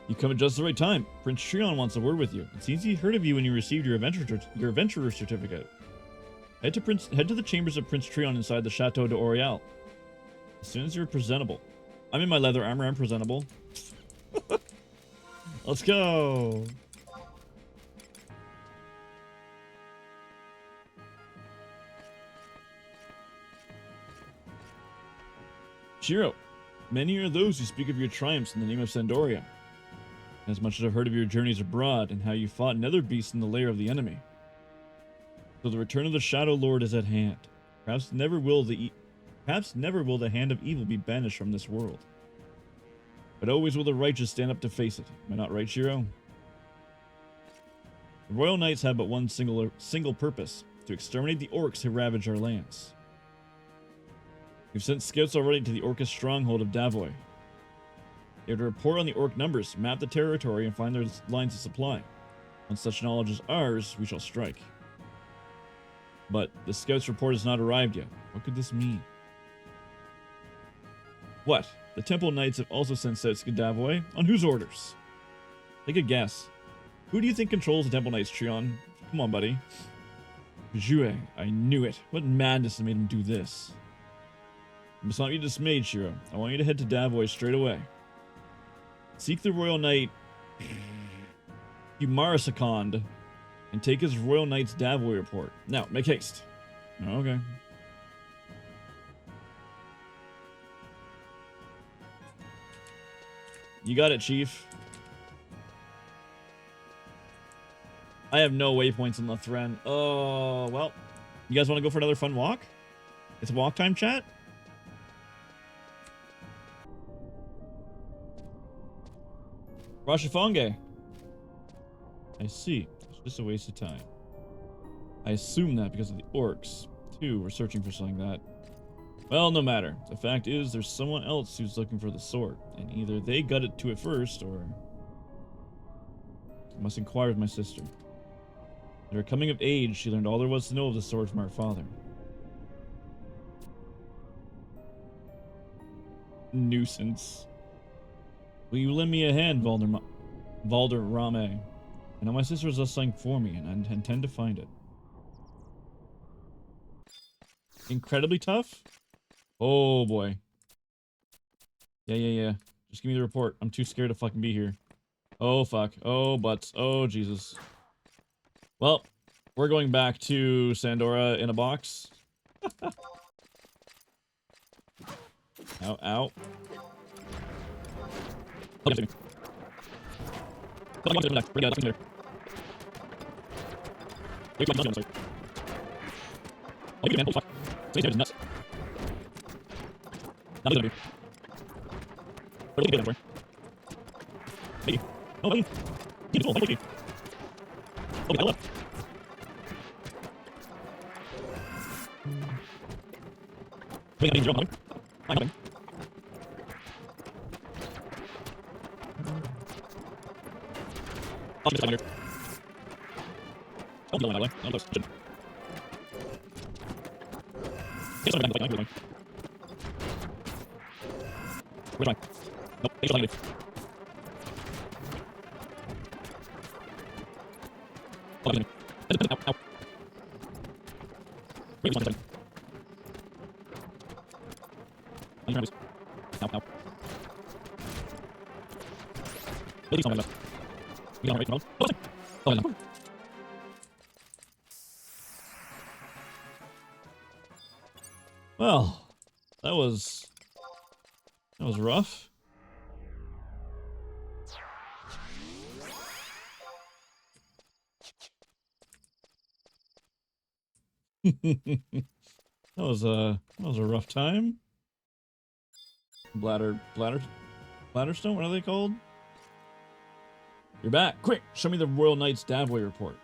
You come at just the right time. Prince Trion wants a word with you. It seems he heard of you when you received your adventurer certificate. Head to the chambers of Prince Trion inside the Chateau de Oriel. As soon as you're presentable. I'm in my leather armor. I'm presentable. Let's go. Shiro, many are those who speak of your triumphs in the name of Sandoria. As much as I've heard of your journeys abroad and how you fought nether beasts in the lair of the enemy. So the return of the Shadow Lord is at hand. Perhaps never will the hand of evil be banished from this world. But always will the righteous stand up to face it. Am I not right, Shiro? The Royal Knights have but one single purpose, to exterminate the orcs who ravage our lands. We've sent scouts already to the Orcish stronghold of Davoy. They are to report on the orc numbers, map the territory, and find their lines of supply. Once such knowledge is ours, we shall strike. But the scouts' report has not arrived yet. What could this mean? What? The Temple Knights have also sent scouts to Davoy? On whose orders? Take a guess. Who do you think controls the Temple Knights, Trion? Come on, buddy. Jue, I knew it. What madness has made him do this? You must not be dismayed, Shiro. I want you to head to Davoy straight away. Seek the Royal Knight Umarasakand and take his Royal Knight's Davoy report. Now, make haste. Okay. You got it, Chief. I have no waypoints in Lothren. Oh, well. You guys want to go for another fun walk? It's walk time, chat? Rashifonge. I see. It's just a waste of time. I assume that because of the orcs, too. We're searching for something that... Well, no matter. The fact is, there's someone else who's looking for the sword, and either they got it to it first, or... I must inquire with my sister. At her coming of age, she learned all there was to know of the sword from her father. Nuisance. Will you lend me a hand, Valderrame? I know my sister is something for me, and I intend to find it. Incredibly tough? Oh, boy. Yeah. Just give me the report. I'm too scared to fucking be here. Oh, fuck. Oh, butts. Oh, Jesus. Well, we're going back to Sandora in a box. Ow, ow. Okay. Well, that was rough. That was a rough time. Bladderstone, what are they called? You're back. Quick, show me the Royal Knight's Davoy report.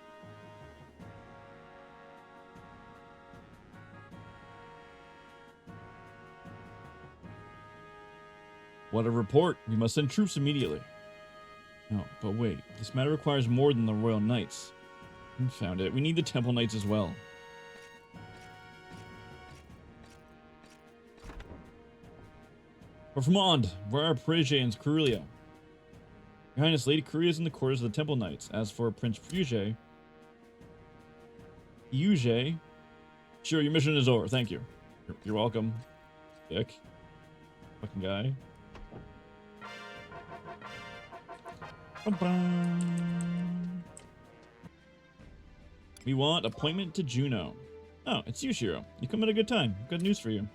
What a report. We must send troops immediately. No, but wait. This matter requires more than the Royal Knights. Confound it. We need the Temple Knights as well. We're from Ond. Where are Prege and Corellia? Your Highness, Lady Kuria is in the quarters of the Temple Knights. As for Prince Yuje, sure, your mission is over. Thank you. You're welcome, dick. Fucking guy. We want appointment to Juno. Oh, it's you, Shiro. You come at a good time. Good news for you.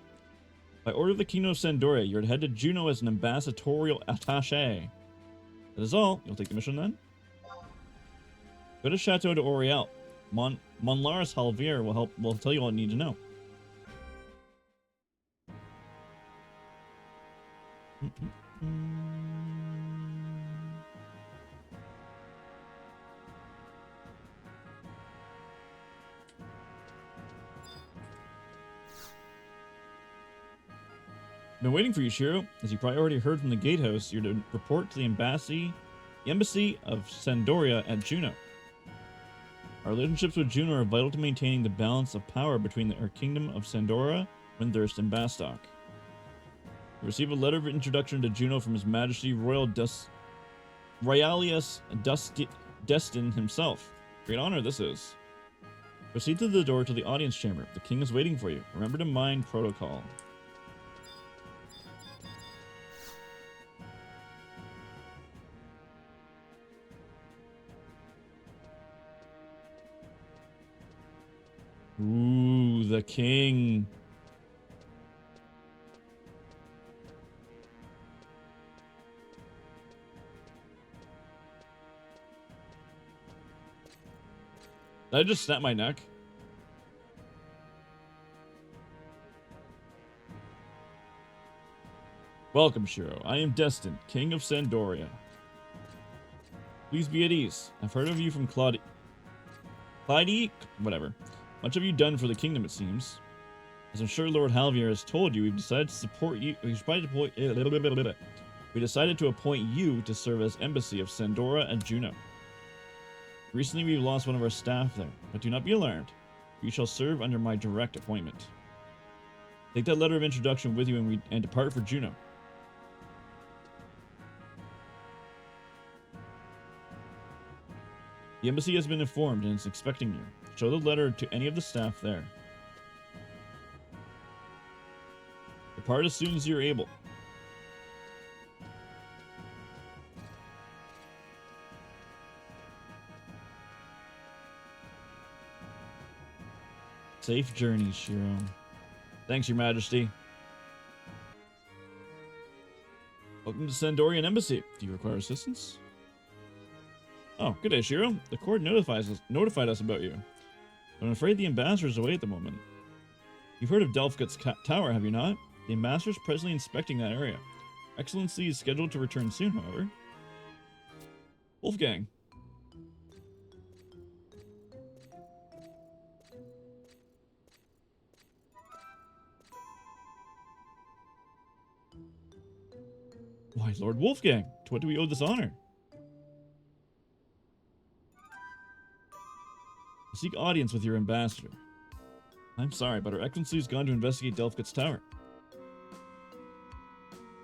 By order of the Kingdom of Sandoria, you're to head to Juno as an ambassadorial attaché. That is all. You'll take the mission then? Go to Chateau de Oriel. Monlaris Halvier will tell you all you need to know. Been waiting for you, Shiro. As you probably already heard from the gatehouse, you're to report to the embassy of Sandoria at Juno. Our relationships with Juno are vital to maintaining the balance of power between our Kingdom of Sandora, Windthirst, and Bastok. You receive a letter of introduction to Juno from His Majesty Royalius Destin himself. Great honor this is. Proceed to the door to the audience chamber. The king is waiting for you. Remember to mind protocol. Ooh, the king. Did I just snap my neck? Welcome, Shiro. I am Destin, King of Sandoria. Please be at ease. I've heard of you from Clyde, whatever. Much have you done for the kingdom, it seems. As I'm sure Lord Halvier has told you, we've decided to support you. We decided to appoint you to serve as embassy of Sandora and Juno. Recently, we've lost one of our staff there, but do not be alarmed. You shall serve under my direct appointment. Take that letter of introduction with you and depart for Juno. The embassy has been informed and is expecting you. Show the letter to any of the staff there. Depart as soon as you're able. Safe journeys, Shiro. Thanks, Your Majesty. Welcome to Sandorian Embassy. Do you require assistance? Oh, good day, Shiro. The court notified us about you. But I'm afraid the ambassador is away at the moment. You've heard of Delphgut's Tower, have you not? The ambassador is presently inspecting that area. Excellency is scheduled to return soon, however. Wolfgang. Why, Lord Wolfgang, to what do we owe this honor? I seek audience with your ambassador. I'm sorry, but Her Excellency has gone to investigate Delphgut's Tower.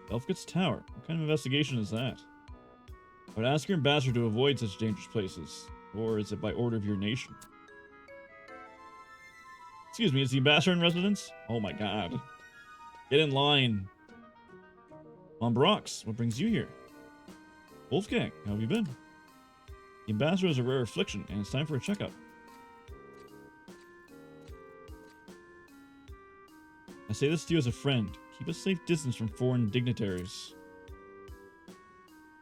Delphgut's Tower? What kind of investigation is that? I would ask your ambassador to avoid such dangerous places. Or is it by order of your nation? Excuse me, is the ambassador in residence? Oh my god. Get in line. Brox, what brings you here? Wolfgang, how have you been? The ambassador has a rare affliction, and it's time for a checkup. I say this to you as a friend. Keep a safe distance from foreign dignitaries.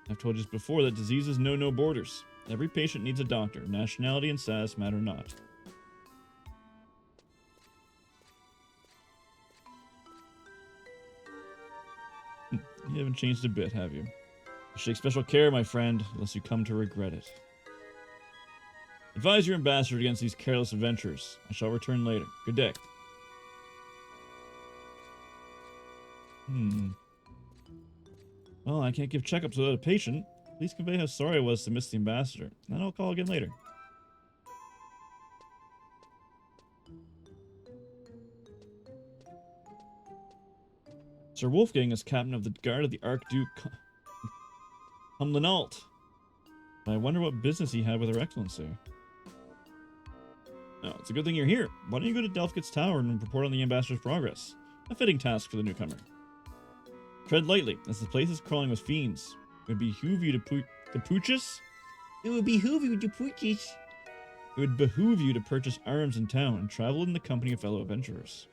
I've told you this before that diseases know no borders. Every patient needs a doctor. Nationality and status matter not. You haven't changed a bit, have you? You should take special care, my friend, lest you come to regret it. Advise your ambassador against these careless adventurers. I shall return later. Good day. Well, I can't give checkups without a patient. Please convey how sorry I was to miss the ambassador. Then I'll call again later. Sir Wolfgang is captain of the guard of the Archduke Humlinalt. I wonder what business he had with Her Excellency. No, it's a good thing you're here. Why don't you go to Delphkit's Tower and report on the ambassador's progress? A fitting task for the newcomer. Tread lightly, as the place is crawling with fiends. It would behoove you to purchase. It would behoove you to purchase. It would behoove you to purchase arms in town and travel in the company of fellow adventurers.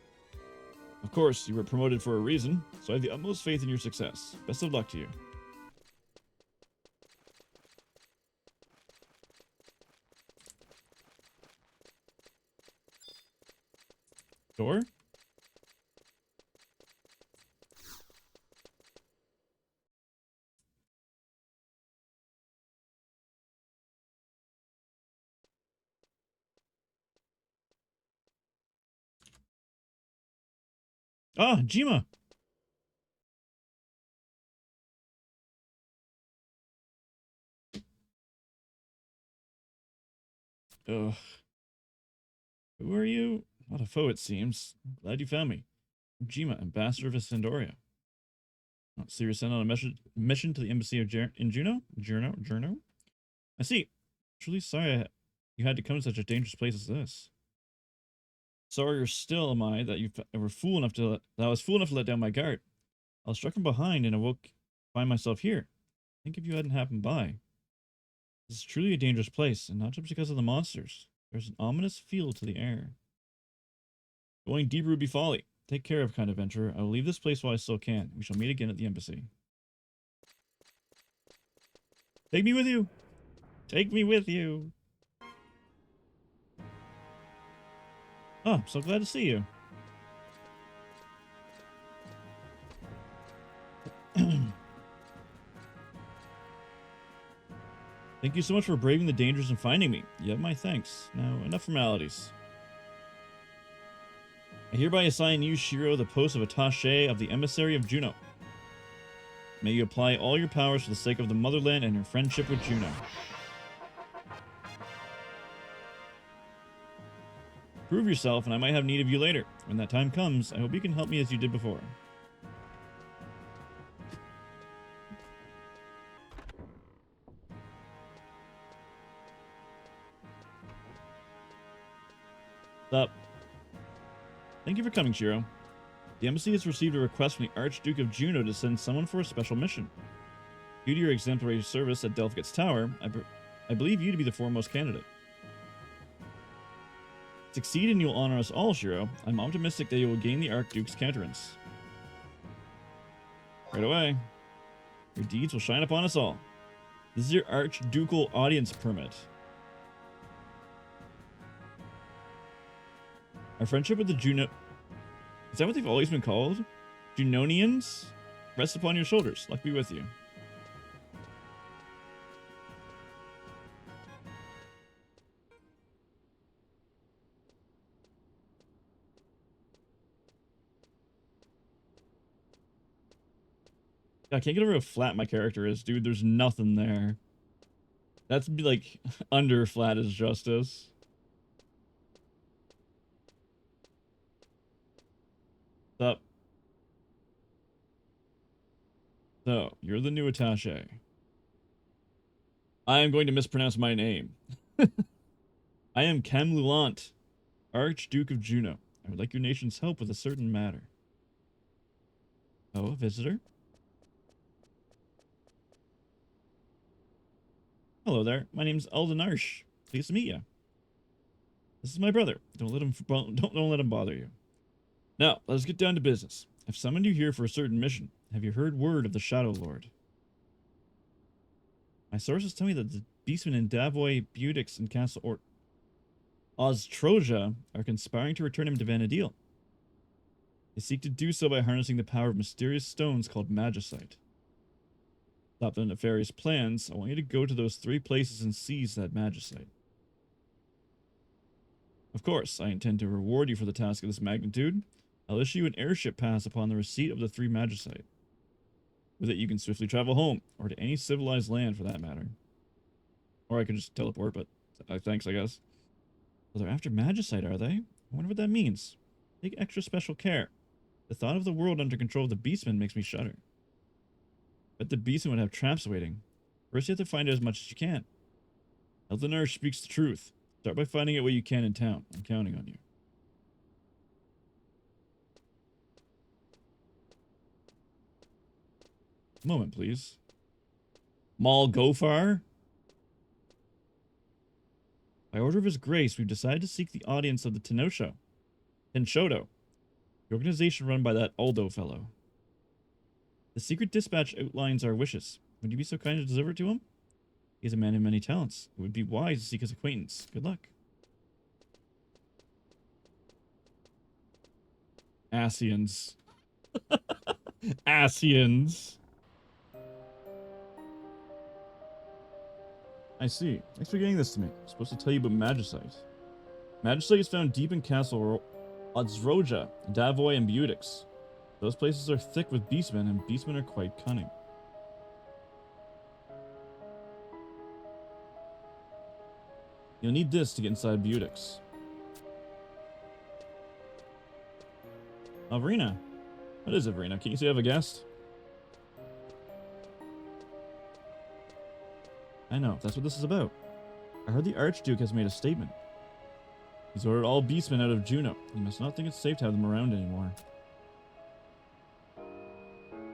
Of course, you were promoted for a reason, so I have the utmost faith in your success. Best of luck to you. Door? Ah, Jima! Ugh. Who are you? Not a foe, it seems. Glad you found me. I'm Jima, ambassador of Sandoria. So you're sent on a mission to the embassy of in Juno? Juno? I see. Truly sorry you had to come to such a dangerous place as this. Sorrier still am I that you were fool enough to that I was fool enough to let down my guard. I was struck from behind and awoke to find myself here. Think if you hadn't happened by. This is truly a dangerous place, and not just because of the monsters. There's an ominous feel to the air. Going deeper would be folly. Take care of, kind adventurer. I will leave this place while I still can. We shall meet again at the embassy. Take me with you! Take me with you! Oh, I'm so glad to see you. Thank you so much for braving the dangers and finding me. You have my thanks. Now, enough formalities. I hereby assign you, Shiro, the post of attaché of the emissary of Juno. May you apply all your powers for the sake of the motherland and your friendship with Juno. Prove yourself, and I might have need of you later. When that time comes, I hope you can help me as you did before. What's up? Thank you for coming, Shiro. The embassy has received a request from the Archduke of Juno to send someone for a special mission. Due to your exemplary service at Delphkit's Tower, I believe you to be the foremost candidate. Succeed and you'll honor us all, Shiro. I'm optimistic that you will gain the Archduke's countenance. Right away. Your deeds will shine upon us all. This is your Archducal audience permit. Our friendship with the Juno... Is that what they've always been called? Junonians? Rest upon your shoulders. Luck be with you. I can't get over how flat my character is, dude. There's nothing there. That's be like under flat as justice. What's up? So, you're the new attaché. I am going to mispronounce my name. I am Camlulant, Archduke of Juno. I would like your nation's help with a certain matter. Oh, a visitor? Hello there. My name's Alden Arsh. Pleased to meet you. This is my brother. Don't let him bother you. Now, let's get down to business. I've summoned you here for a certain mission. Have you heard word of the Shadow Lord? My sources tell me that the beastmen in Davoy, Butix, and Castle Ostroja are conspiring to return him to Vanadil. They seek to do so by harnessing the power of mysterious stones called magicite. Stop the nefarious plans. I want you to go to those 3 places and seize that magicite. Of course, I intend to reward you for the task of this magnitude. I'll issue you an airship pass upon the receipt of the 3 magicite. With it, you can swiftly travel home, or to any civilized land for that matter. Or I could just teleport, but thanks, I guess. Well, they're after magicite, are they? I wonder what that means. Take extra special care. The thought of the world under control of the beastmen makes me shudder. But the beastmen would have traps waiting. First, you have to find out as much as you can. Health and Nurse speaks the truth. Start by finding out what you can in town. I'm counting on you. Moment, please. Maul Gofar? By order of His Grace, we've decided to seek the audience of the Tenshodo, the organization run by that Aldo fellow. The secret dispatch outlines our wishes. Would you be so kind to deliver it to him? He's a man of many talents. It would be wise to seek his acquaintance. Good luck. Asians. Asians. I see. Thanks for getting this to me. I'm supposed to tell you about Magicite. Magicite is found deep in Castle Odzroja, Davoy, and Butix. Those places are thick with beastmen, and beastmen are quite cunning. You'll need this to get inside Butix. Avrina. What is Avrina? Can't you say I have a guest? I know, that's what this is about. I heard the Archduke has made a statement. He's ordered all beastmen out of Juneau. He must not think it's safe to have them around anymore.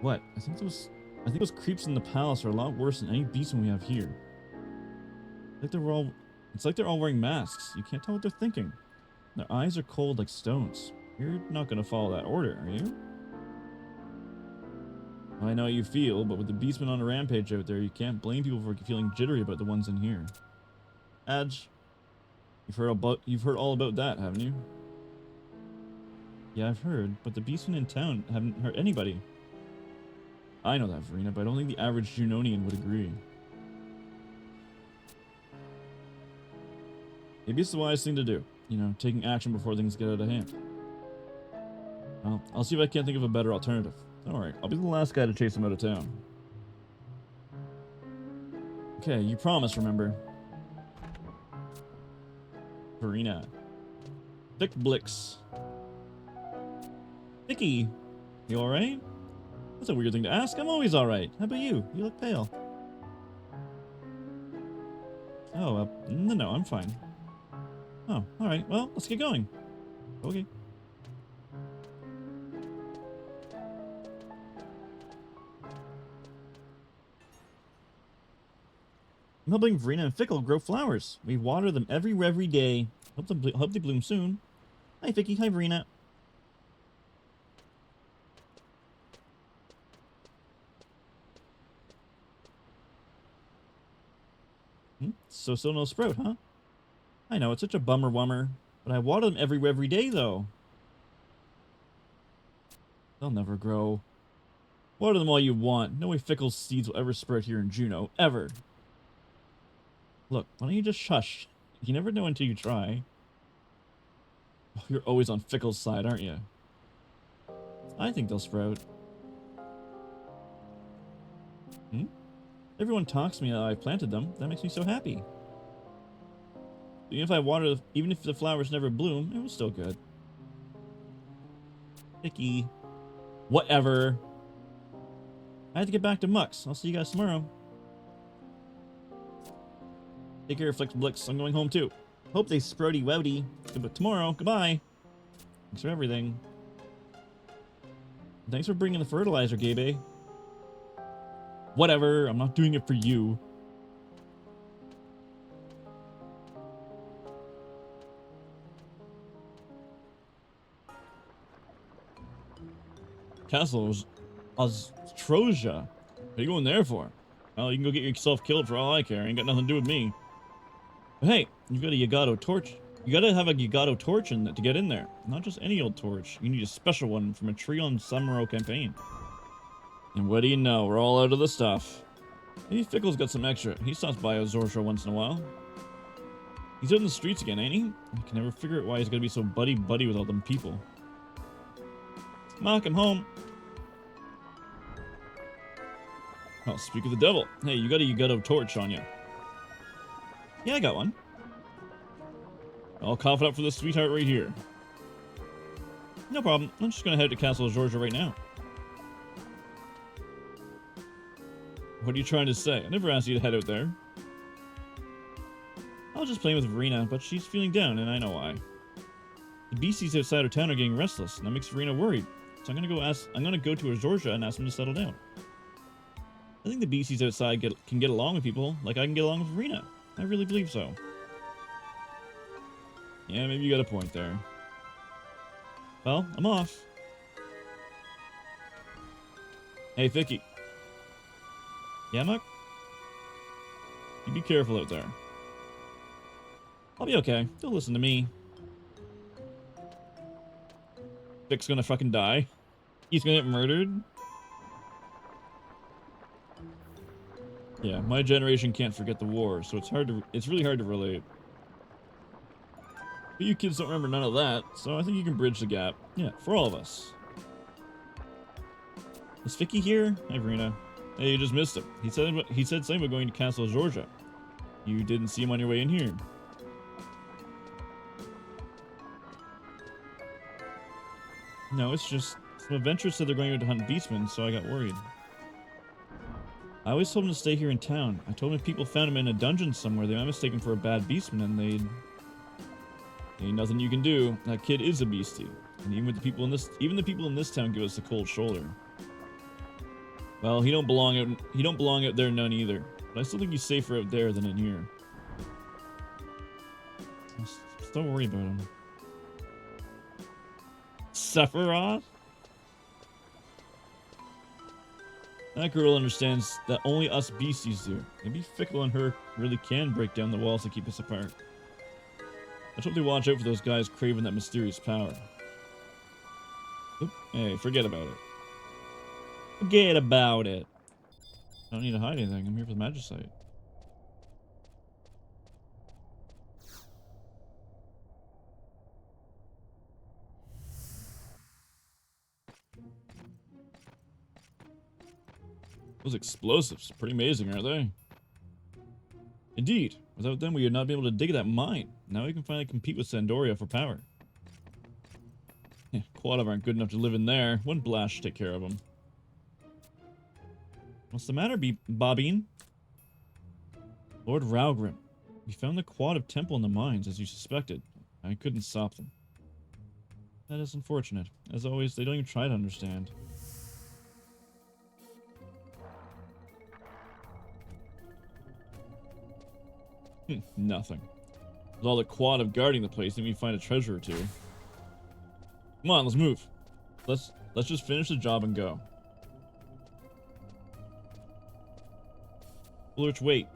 What? I think those creeps in the palace are a lot worse than any beastmen we have here. It's like they're all wearing masks. You can't tell what they're thinking. Their eyes are cold like stones. You're not gonna follow that order, are you? I know how you feel, but with the beastmen on a rampage out there, you can't blame people for feeling jittery about the ones in here. Adge, you've heard all about that, haven't you? Yeah, I've heard, but the beastmen in town haven't hurt anybody. I know that, Verena, but I don't think the average Junonian would agree. Maybe it's the wise thing to do. You know, taking action before things get out of hand. Well, I'll see if I can't think of a better alternative. Don't worry, I'll be the last guy to chase him out of town. Okay, you promise, remember. Verena. Thick Blix. Vicky, you alright? That's a weird thing to ask. I'm always alright. How about you? You look pale. Oh, no, I'm fine. Oh, alright. Well, let's get going. Okay. I'm helping Verena and Fickle grow flowers. We water them every day. Hope they bloom soon. Hi, Vicky. Hi, Verena. So still no sprout, huh? I know, it's such a bummer, but I water them every day, though. They'll never grow. Water them all you want. No way Fickle's seeds will ever sprout here in Juneau. Ever. Look, why don't you just shush? You never know until you try. Oh, you're always on Fickle's side, aren't you? I think they'll sprout. Everyone talks to me that I planted them. That makes me so happy. Even if the flowers never bloom, it was still good. Vicky. Whatever. I have to get back to Mux. I'll see you guys tomorrow. Take care, Flex Blix. I'm going home too. Hope they sprouty wouty. But tomorrow. Goodbye. Thanks for everything. Thanks for bringing the fertilizer, Gabe. Whatever. I'm not doing it for you. Castle Ozdroja. What are you going there for? Well, you can go get yourself killed for all I care. Ain't got nothing to do with me. But hey, you've got a Yagato torch. You gotta have a Yagato torch to get in there. Not just any old torch. You need a special one from a tree on Samuro campaign. And what do you know? We're all out of the stuff. Maybe Fickle's got some extra. He stops by Ozdroja once in a while. He's out in the streets again, ain't he? I can never figure out why he's gotta be so buddy-buddy with all them people. Mark, I'm home. Oh, speak of the devil. Hey, you got a torch on you. Yeah, I got one. I'll cough it up for this sweetheart right here. No problem. I'm just gonna head to Castle Georgia right now. What are you trying to say? I never asked you to head out there. I was just playing with Verena, but she's feeling down, and I know why. The beasties outside of town are getting restless, and that makes Verena worried. So I'm gonna go to Azorja and ask them to settle down. I think the beasties outside can get along with people like I can get along with Verena. I really believe so. Yeah, maybe you got a point there. Well, I'm off. Hey, Vicky. Yeah, Muck? You be careful out there. I'll be okay. Don't listen to me. Vic's gonna fucking die. He's gonna get murdered. Yeah, my generation can't forget the war, so it's really hard to relate. But you kids don't remember none of that, so I think you can bridge the gap. Yeah, for all of us. Is Vicky here? Hi, Verena. Hey, you just missed him. He said something about going to Castle Georgia. You didn't see him on your way in here. No, it's just some adventurers said they're going out to hunt beastmen, so I got worried. I always told him to stay here in town. I told him if people found him in a dungeon somewhere, they might mistake him for a bad beastman, and ain't nothing you can do. That kid is a beastie, and even the people in this town give us the cold shoulder. Well, he don't belong out there none either. But I still think he's safer out there than in here. Just don't worry about him. Sephiroth? That girl understands that only us beasties do. Maybe Fickle and her really can break down the walls to keep us apart. Let's hope they watch out for those guys craving that mysterious power. Oop, hey, forget about it. Forget about it. I don't need to hide anything. I'm here for the Magicite. Those explosives, pretty amazing, aren't they? Indeed. Without them, we would not be able to dig that mine. Now we can finally compete with Sandoria for power. Quad aren't good enough to live in there. One blast should take care of them. What's the matter, Bobbine? Lord Raugrim. We found the Quad of Temple in the mines, as you suspected. I couldn't stop them. That is unfortunate. As always, they don't even try to understand. Nothing. With all the Quad of guarding the place, maybe we find a treasure or two. Come on, let's move. Let's just finish the job and go. Ulrich, wait.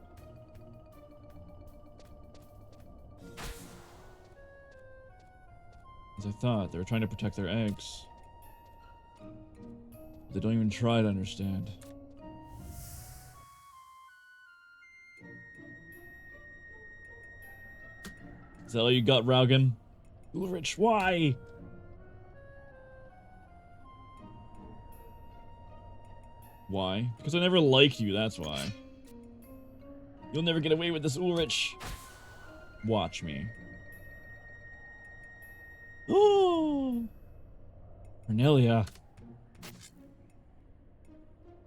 As I thought, they were trying to protect their eggs. They don't even try to understand. Is that all you got, Raugen? Ulrich, why? Why? Because I never liked you, that's why. You'll never get away with this, Ulrich. Watch me. Oh, Cornelia.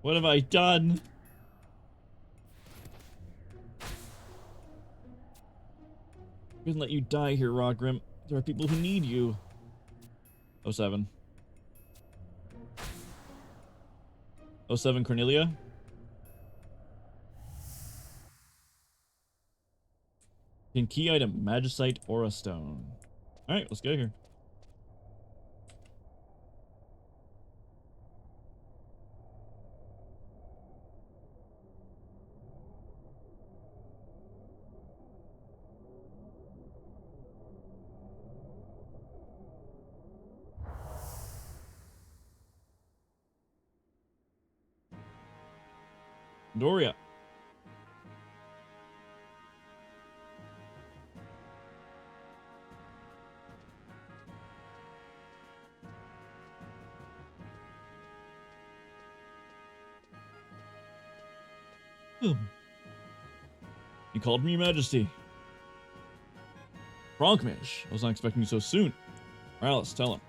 What have I done? I couldn't let you die here, Raugrim. There are people who need you. 07. 07, Cornelia. In key item, Magicite Aura Stone. Alright, let's go here. Doria. You called me, Your Majesty. Bronkmish. I was not expecting you so soon. Aralis, tell him.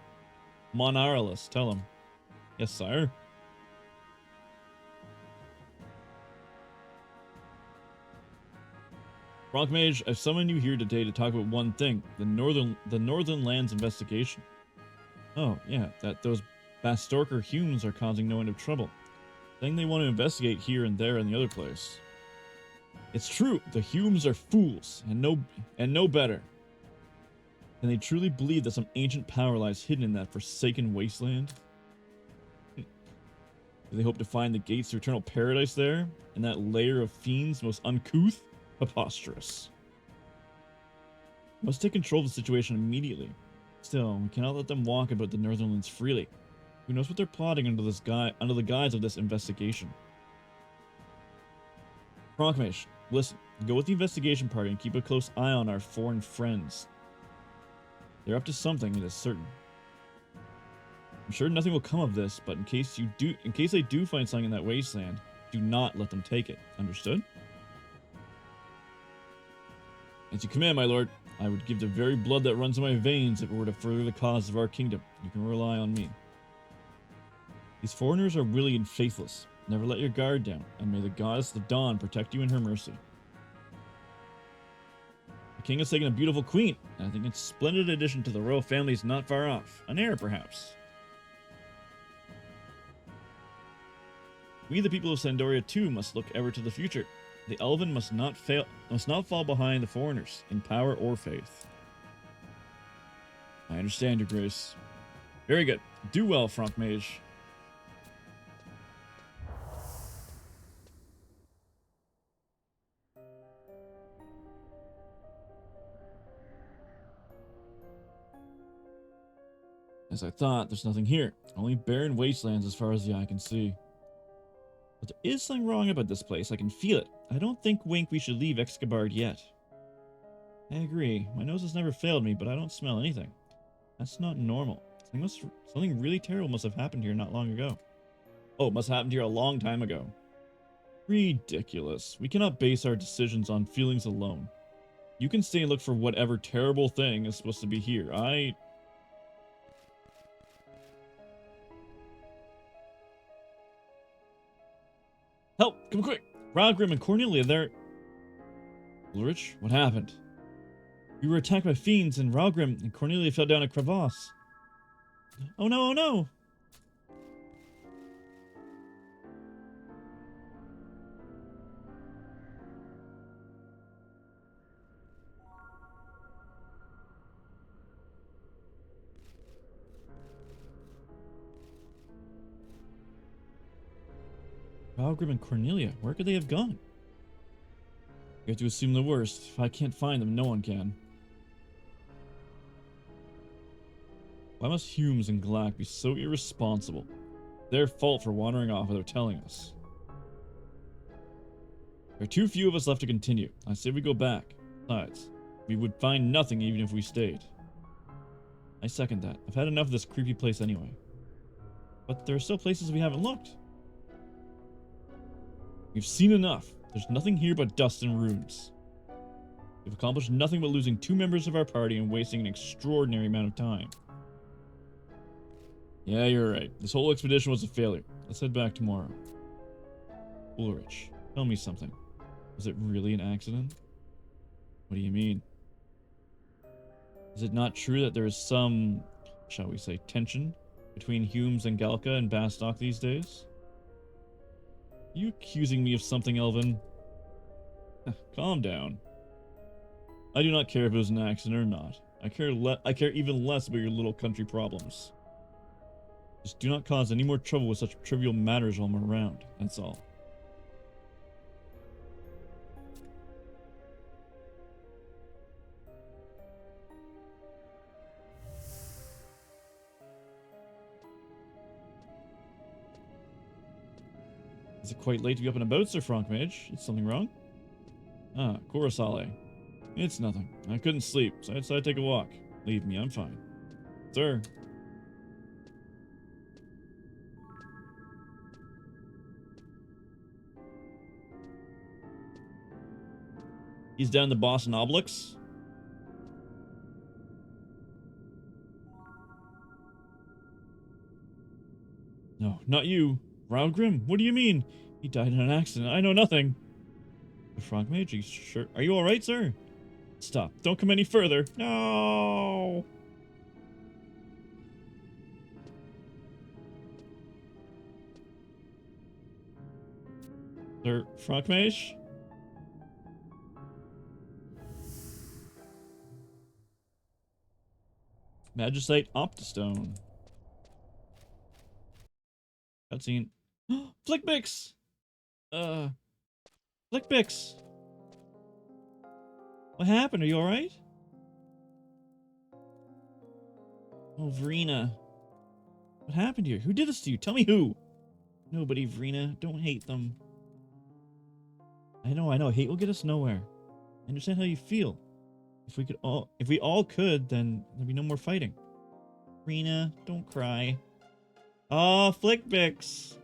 Mon Aralis, tell him. Yes, sire. Rock Mage, I've summoned you here today to talk about one thing, the Northern Lands investigation. Oh, yeah, that those Bastorker Humes are causing no end of trouble. Saying they want to investigate here and there and the other place. It's true, the Humes are fools, and no better. Can they truly believe that some ancient power lies hidden in that forsaken wasteland? Do they hope to find the gates to eternal paradise there, in that lair of fiends most uncouth? Preposterous. We must take control of the situation immediately. Still, we cannot let them walk about the Northernlands freely. Who knows what they're plotting under the guise of this investigation? Pronkmage, listen, go with the investigation party and keep a close eye on our foreign friends. They're up to something, it is certain. I'm sure nothing will come of this, but in case they do find something in that wasteland, do not let them take it. Understood? As you command, my lord. I would give the very blood that runs in my veins if it were to further the cause of our kingdom. You can rely on me. These foreigners are really and faithless. Never let your guard down, and may the goddess the dawn protect you in her mercy. The king has taken a beautiful queen, and I think it's a splendid addition to the royal family is not far off. An heir, perhaps. We, the people of Sandoria, too, must look ever to the future. The Elven must not fall behind the foreigners in power or faith. I understand, your grace. Very good. Do well, Frank Mage. As I thought, there's nothing here. Only barren wastelands as far as the eye can see. But there is something wrong about this place. I can feel it. I don't think, Wink, we should leave Excabard yet. I agree. My nose has never failed me, but I don't smell anything. That's not normal. Something really terrible must have happened here not long ago. Oh, it must have happened here a long time ago. Ridiculous. We cannot base our decisions on feelings alone. You can stay and look for whatever terrible thing is supposed to be here. Help! Come quick! Ralgrim and Cornelia, they're... Ulrich, what happened? We were attacked by fiends, and Ralgrim and Cornelia fell down a crevasse. Oh no, oh no! Ralgrim and Cornelia, where could they have gone? We have to assume the worst. If I can't find them, no one can. Why must Humes and Glack be so irresponsible? Their fault for wandering off without telling us. There are too few of us left to continue. I say we go back. Besides, we would find nothing even if we stayed. I second that. I've had enough of this creepy place anyway. But there are still places we haven't looked. We've seen enough. There's nothing here but dust and ruins. We've accomplished nothing but losing 2 members of our party and wasting an extraordinary amount of time. Yeah, you're right. This whole expedition was a failure. Let's head back tomorrow. Ulrich, tell me something. Was it really an accident? What do you mean? Is it not true that there is some, shall we say, tension between Humes and Galka and Bastok these days? Are you accusing me of something, Elvin? Calm down. I do not care if it was an accident or not. I care even less about your little country problems. Just do not cause any more trouble with such trivial matters while I'm around, that's all. Is it quite late to be up and about, Sir Frankmage? Is something wrong? Ah, Coruscant. It's nothing. I couldn't sleep, so I decided to take a walk. Leave me, I'm fine. Sir. He's down the Boston Oblix. No, not you. Ralgrim, what do you mean? He died in an accident. I know nothing. The frog mage, are you sure? Are you alright, sir? Stop. Don't come any further. No! Sir, frog mage? Magicite Optistone. Cutscene. Flickbix! Flickbix! What happened? Are you alright? Oh, Verena. What happened here? Who did this to you? Tell me who! Nobody, Verena. Don't hate them. I know. Hate will get us nowhere. I understand how you feel. If we all could, then there'd be no more fighting. Verena, don't cry. Oh, Flickbix!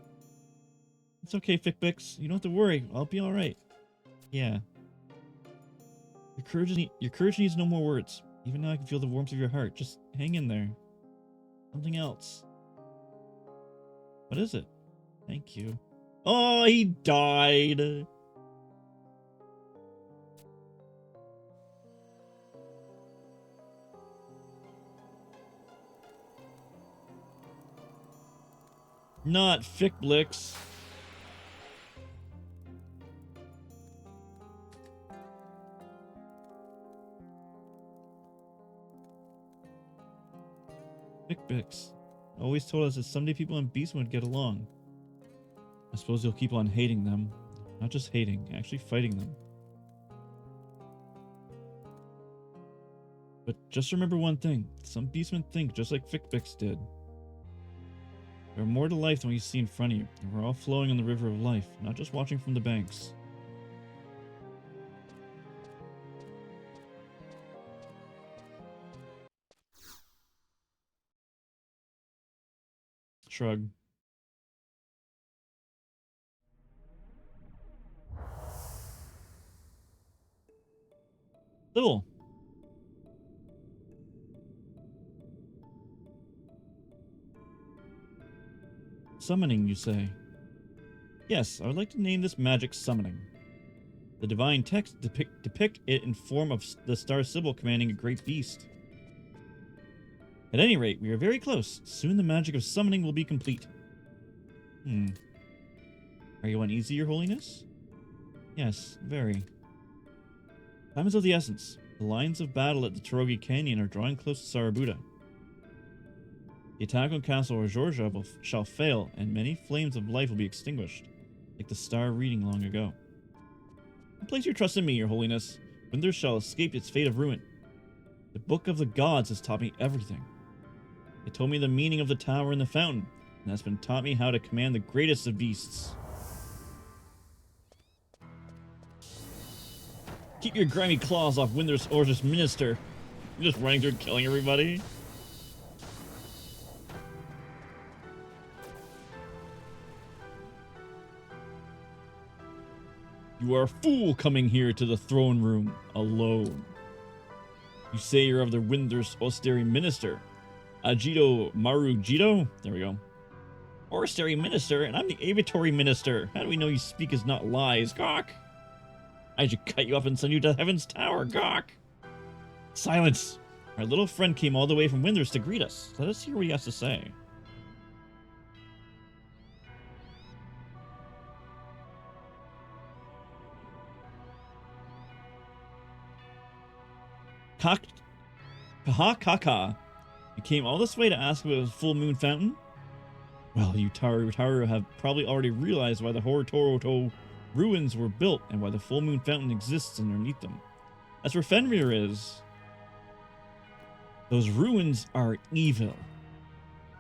It's okay, Flickbix. You don't have to worry. I'll be alright. Yeah. Your courage needs no more words. Even now I can feel the warmth of your heart. Just hang in there. Something else. What is it? Thank you. Oh, he died. Not Fickblix. Fickbix. Always told us that someday people in Beastman would get along. I suppose you'll keep on hating them. Not just hating, actually fighting them. But just remember one thing. Some Beastmen think just like Fickbix did. There are more to life than what you see in front of you, and we're all flowing in the river of life, not just watching from the banks. Shrug. Sybil. Summoning, you say? Yes, I would like to name this magic summoning. The divine texts depict it in form of the star Sybil commanding a great beast. At any rate, we are very close. Soon the magic of summoning will be complete. Are you uneasy, Your Holiness? Yes, very. Time is of the essence. The lines of battle at the Torogi Canyon are drawing close to Sarabuda. The attack on Castle Rajorja shall fail, and many flames of life will be extinguished, like the star reading long ago. Place your trust in me, Your Holiness. Winther shall escape its fate of ruin. The Book of the Gods has taught me everything. It told me the meaning of the tower and the fountain, and has been taught me how to command the greatest of beasts. Keep your grimy claws off Winther's Orge's minister. You're just running through killing everybody. You are a fool coming here to the throne room alone. You say you're of the Winther's Ostary minister, Ajito Marujito? There we go. Ostary minister, and I'm the Avatory minister. How do we know you speak is not lies, Gawk? I should cut you up and send you to Heaven's Tower, Gawk. Silence! Our little friend came all the way from Winther's to greet us. Let us hear what he has to say. Kaka. You came all this way to ask about a full moon fountain? Well, you Taru have probably already realized why the Horotoro ruins were built and why the full moon fountain exists underneath them. That's where Fenrir is. Those ruins are evil.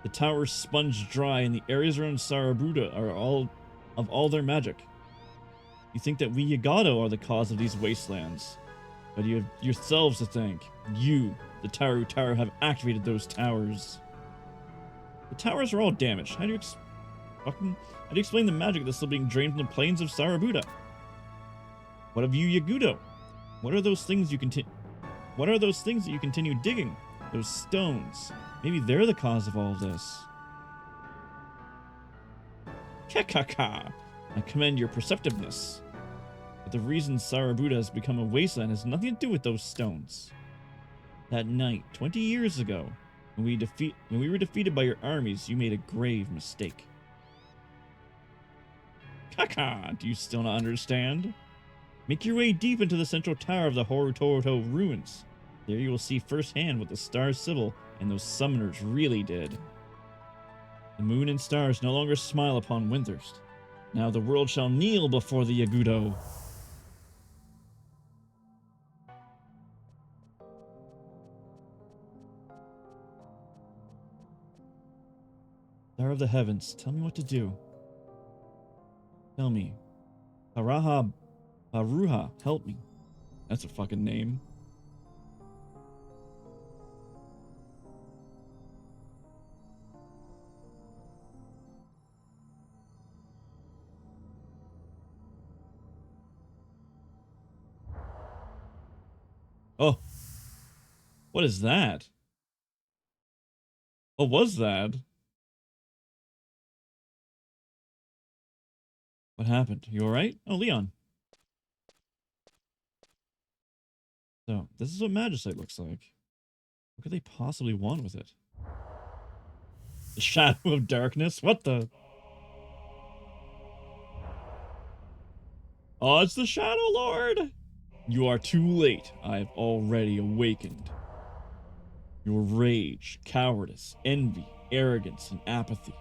The tower's sponged dry and the areas around Sarabuda are all their magic. You think that we Yagato are the cause of these wastelands, but you have yourselves to thank. You, the Taru Tower, have activated those towers. The towers are all damaged. How do you explain the magic that's still being drained from the plains of Sarabuda? What of you, Yagudo? What are those things that you continue digging? Those stones. Maybe they're the cause of all of this. Kekaka. I commend your perceptiveness. the reason Sarabuda has become a wasteland has nothing to do with those stones. That night, 20 years ago, when we were defeated by your armies, you made a grave mistake. Kaka, do you still not understand? Make your way deep into the central tower of the Horutoroto ruins. There you will see firsthand what the Star Sibyl and those summoners really did. The moon and stars no longer smile upon Windthirst. Now the world shall kneel before the Yagudo. Star of the heavens, tell me what to do. Tell me. Haruha, help me. That's a fucking name. Oh, what is that? What was that? What happened? You alright? Oh, Leon. So, this is what Magicite looks like. What could they possibly want with it? The Shadow of Darkness? What the? Oh, it's the Shadow Lord! You are too late. I have already awakened. Your rage, cowardice, envy, arrogance, and apathy.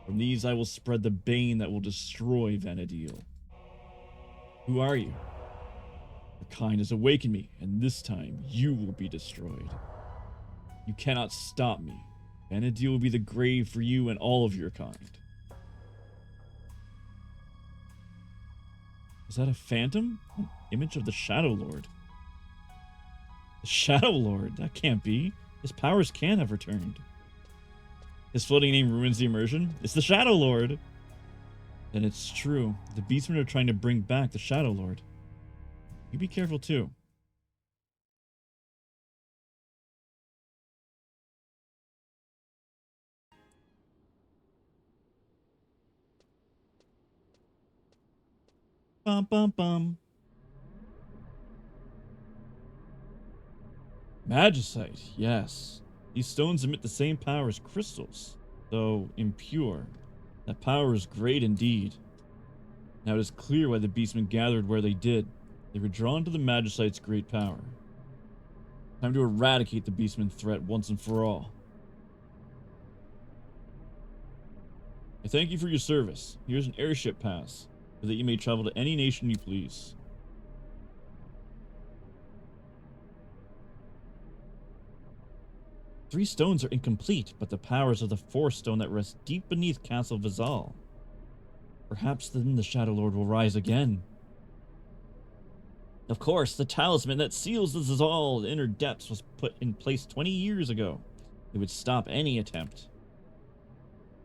From these I will spread the bane that will destroy Vanadil. Who are you? Your kind has awakened me, and this time you will be destroyed. You cannot stop me. Vanadil will be the grave for you and all of your kind. Is that a phantom? An image of the Shadow Lord. The Shadow Lord? That can't be. His powers can't have returned. His floating name ruins the immersion? It's the Shadow Lord! Then it's true. The Beastmen are trying to bring back the Shadow Lord. You be careful too. Bum bum bum. Magicite, yes. These stones emit the same power as crystals, though impure. That power is great indeed. Now it is clear why the Beastmen gathered where they did. They were drawn to the Magicite's great power. Time to eradicate the Beastman threat once and for all. I thank you for your service. Here's an airship pass, so that you may travel to any nation you please. Three stones are incomplete, but the powers of the fourth stone that rests deep beneath Castle Vizal. Perhaps then the Shadow Lord will rise again. Of course, the talisman that seals the Zizal inner depths was put in place 20 years ago. It would stop any attempt.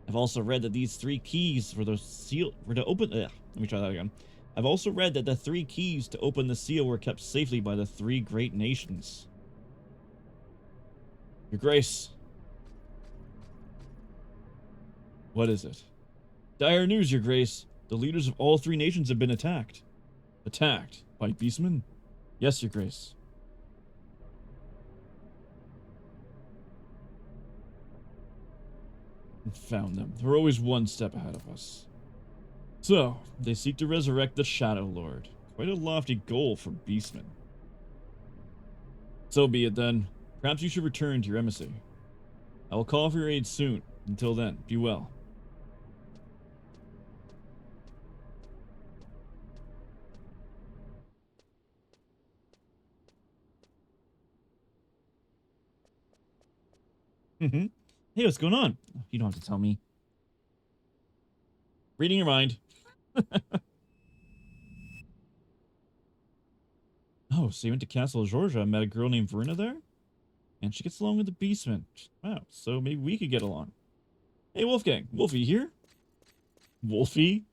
I've also read that these three keys were to open. Let me try that again. I've also read that the three keys to open the seal were kept safely by the three great nations. Your Grace. What is it? Dire news, Your Grace. The leaders of all three nations have been attacked. Attacked? By Beastmen? Yes, Your Grace. Found them. They're always one step ahead of us. So, they seek to resurrect the Shadow Lord. Quite a lofty goal for Beastmen. So be it then. Perhaps you should return to your embassy. I will call for your aid soon. Until then, be well. Hey, what's going on? You don't have to tell me. Reading your mind. Oh, so you went to Castle Georgia and met a girl named Verna there? And she gets along with the Beastman. Wow, so maybe we could get along. Hey, Wolfgang. Wolfie here? Wolfie?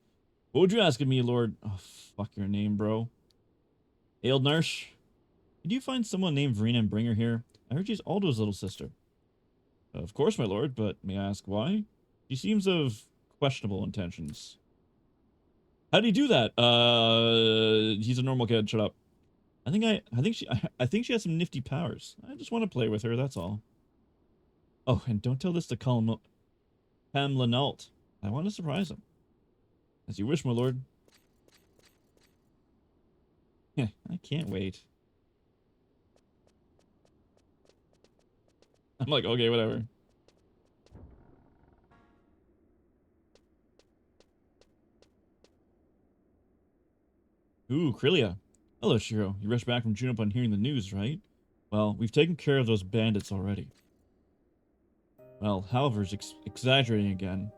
What would you ask of me, Lord? Oh, fuck your name, bro. Aeldnarsh? Did you find someone named Verena and bring her here? I heard she's Aldo's little sister. Of course, my lord, but may I ask why? She seems of questionable intentions. How did he do that? He's a normal kid. Shut up. I think she has some nifty powers. I just want to play with her. That's all. Oh, and don't tell this to Pam Lenault. I want to surprise him. As you wish, my lord. Yeah, I can't wait. I'm like, okay, whatever. Ooh, Krylia. Hello, Shiro. You rushed back from June upon hearing the news, right? Well, we've taken care of those bandits already. Well, Halvor's exaggerating again,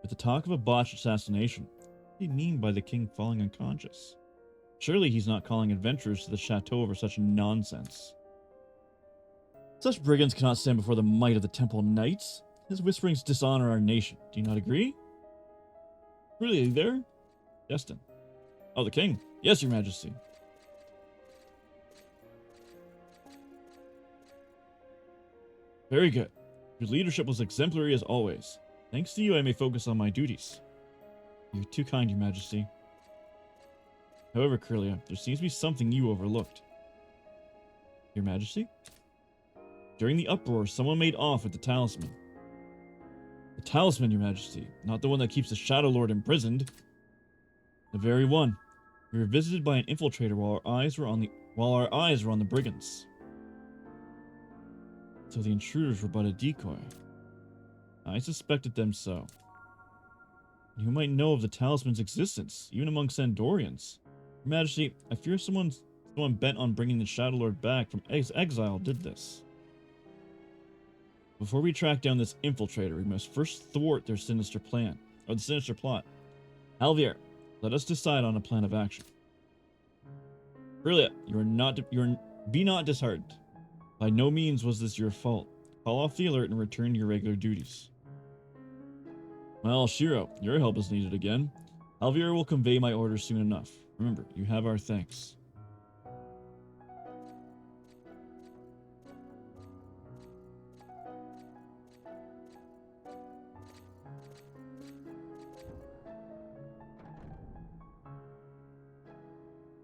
with the talk of a botched assassination. What do you mean by the king falling unconscious? Surely he's not calling adventurers to the chateau over such nonsense. Such brigands cannot stand before the might of the temple knights. His whisperings dishonor our nation. Do you not agree? Really, are you there? Destin. Oh, the king. Yes, your majesty. Very good. Your leadership was exemplary as always. Thanks to you, I may focus on my duties. You're too kind, your majesty. However, Krylia, there seems to be something you overlooked. Your majesty? During the uproar, someone made off with the talisman. The talisman, your majesty, not the one that keeps the Shadow Lord imprisoned. The very one. We were visited by an infiltrator while our eyes were on the brigands. So the intruders were but a decoy. I suspected them so. You might know of the talisman's existence, even among Sandorians. Your Majesty, I fear someone bent on bringing the Shadow Lord back from exile did this. Before we track down this infiltrator, we must first thwart their sinister plan, or the sinister plot. Alvier, let us decide on a plan of action. Krylia, be not disheartened. By no means was this your fault. Call off the alert and return to your regular duties. Well, Shiro, your help is needed again. Alvier will convey my orders soon enough. Remember, you have our thanks.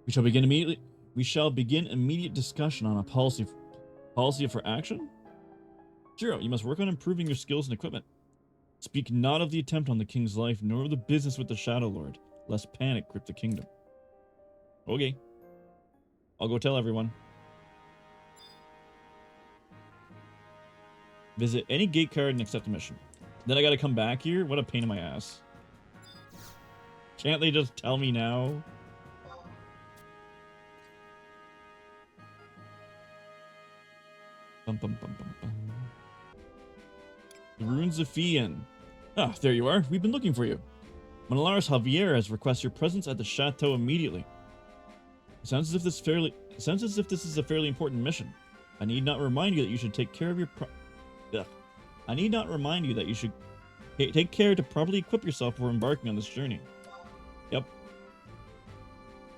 We shall begin immediate discussion on a policy for action. Shiro, you must work on improving your skills and equipment. Speak not of the attempt on the king's life, nor of the business with the Shadow Lord, lest panic grip the kingdom. Okay. I'll go tell everyone. Visit any gate card and accept a mission. Then I gotta come back here? What a pain in my ass. Can't they just tell me now? Bum, bum, bum, bum, bum. The Ruins of Fian. Ah, there you are. We've been looking for you. Manalaris Javier has requested your presence at the chateau immediately. It sounds as if this is a fairly important mission. I need not remind you that you should take care of your I need not remind you that you should take care to properly equip yourself before embarking on this journey. Yep.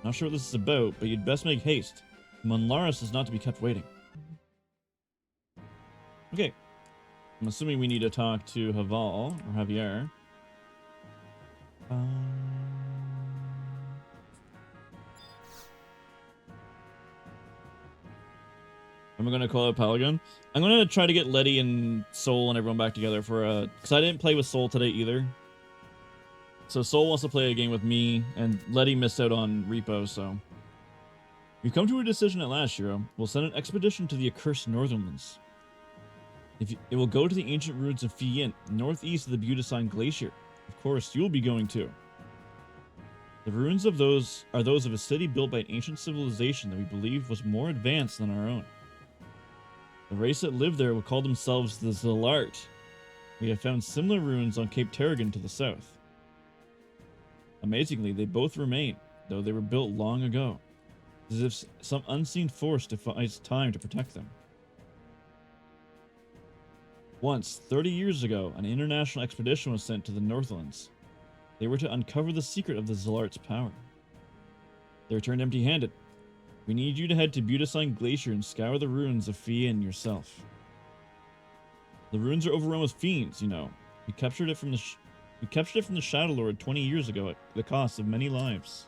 Not sure what this is about, but you'd best make haste. Manalaris is not to be kept waiting. Okay. I'm assuming we need to talk to Haval or Javier. I'm gonna call out Palagon. I'm gonna try to get Letty and Soul and everyone back together for because I didn't play with Soul today either. So Soul wants to play a game with me, and Letty missed out on Repo, so. We've come to a decision at last, Shiro. We'll send an expedition to the accursed Northernlands. It will go to the ancient ruins of Fian, northeast of the Beaudesign Glacier. Of course, you'll be going too. The ruins of those are those of a city built by an ancient civilization that we believe was more advanced than our own. The race that lived there would call themselves the Zalart. We have found similar ruins on Cape Tarragon to the south. Amazingly, they both remain, though they were built long ago, as if some unseen force defies time to protect them. Once, 30 years ago, an international expedition was sent to the Northlands. They were to uncover the secret of the Zalart's power. They returned empty-handed. We need you to head to Beaudesign Glacier and scour the ruins of Fian yourself. The ruins are overrun with fiends, you know. We captured We captured it from the Shadow Lord 20 years ago at the cost of many lives.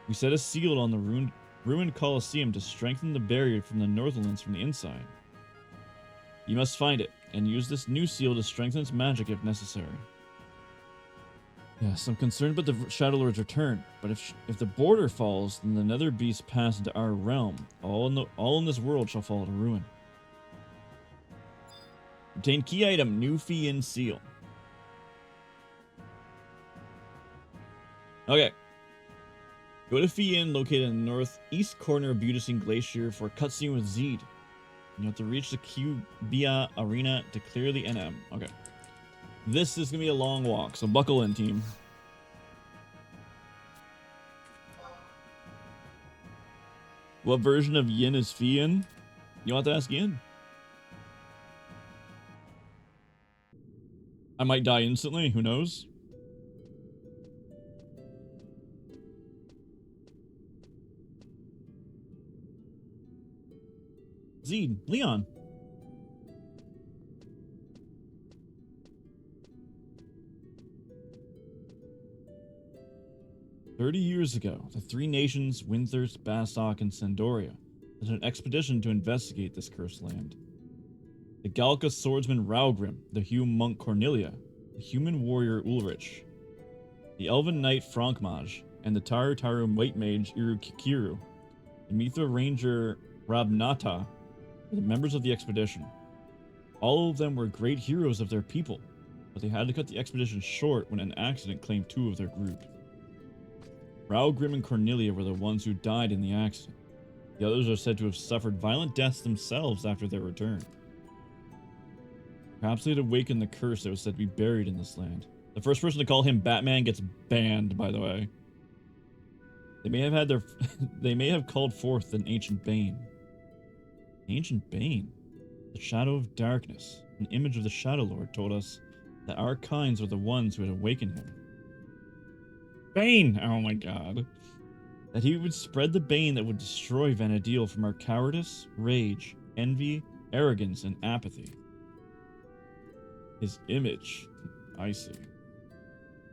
We set a seal on the ruined Colosseum to strengthen the barrier from the Northlands from the inside. You must find it, and use this new seal to strengthen its magic if necessary. Yes, I'm concerned about the Shadow Lord's return, but if the border falls, then the Nether Beasts pass into our realm. All in this world shall fall to ruin. Obtain key item, New Fian Seal. Okay. Go to Fian, located in the northeast corner of Beautising Glacier, for a cutscene with Zeed. You have to reach the Cubia Arena to clear the NM. Okay. This is going to be a long walk, so buckle in, team. What version of Yin is Fian? You'll have to ask Yin. I might die instantly, who knows? Zeed, Leon. "30 years ago, the three nations, Windthirst, Bastok, and Sandoria, led an expedition to investigate this cursed land. The Galka swordsman Raugrim, the Hume monk Cornelia, the human warrior Ulrich, the elven knight Frankmaj, and the Taru white mage Irukikiru, the Mithra ranger Rabnata, were the members of the expedition. All of them were great heroes of their people, but they had to cut the expedition short when an accident claimed 2 of their group. Raugrim and Cornelia were the ones who died in the accident. The others are said to have suffered violent deaths themselves after their return. Perhaps they'd awakened the curse that was said to be buried in this land. The first person to call him Batman gets banned, by the way. They may have had their they may have called forth an ancient bane. Ancient bane? The shadow of darkness, an image of the Shadow Lord, told us that our kinds were the ones who had awakened him. Bane! Oh my god. That he would spread the bane that would destroy Vana'diel from our cowardice, rage, envy, arrogance, and apathy. His image. I see.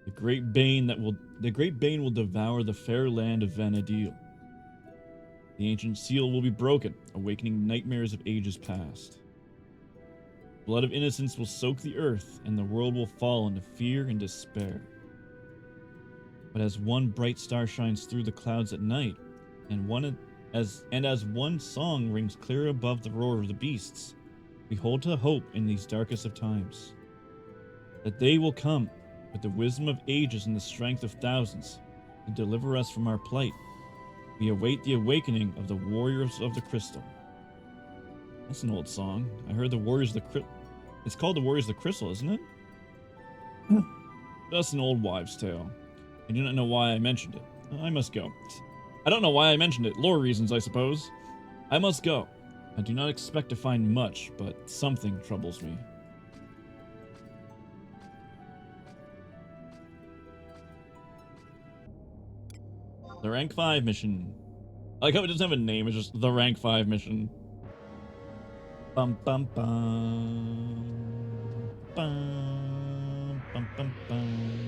The great bane will devour the fair land of Vana'diel. The ancient seal will be broken, awakening nightmares of ages past. Blood of innocence will soak the earth, and the world will fall into fear and despair. But as one bright star shines through the clouds at night, as one song rings clear above the roar of the beasts, we hold to hope in these darkest of times. That they will come, with the wisdom of ages and the strength of thousands, to deliver us from our plight. We await the awakening of the Warriors of the Crystal. That's an old song. I heard the Warriors of the Crystal. It's called the Warriors of the Crystal, isn't it? That's an old wives' tale. I do not know why I mentioned it. I must go. I don't know why I mentioned it. Lore reasons, I suppose. I must go. I do not expect to find much, but something troubles me. The Rank 5 mission. I like how it doesn't have a name, it's just the Rank 5 mission. Bum bum bum. Bum bum bum bum.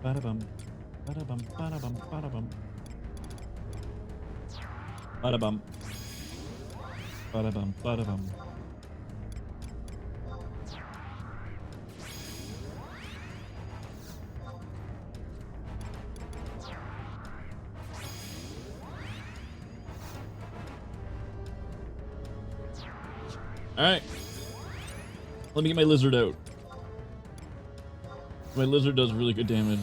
Ba-da-bum. Ba-da-bum. Ba-da-bum. Ba-da-bum. Ba-da-bum. Ba-da-bum. Ba-da-bum. Alright. Let me get my lizard out. My lizard does really good damage.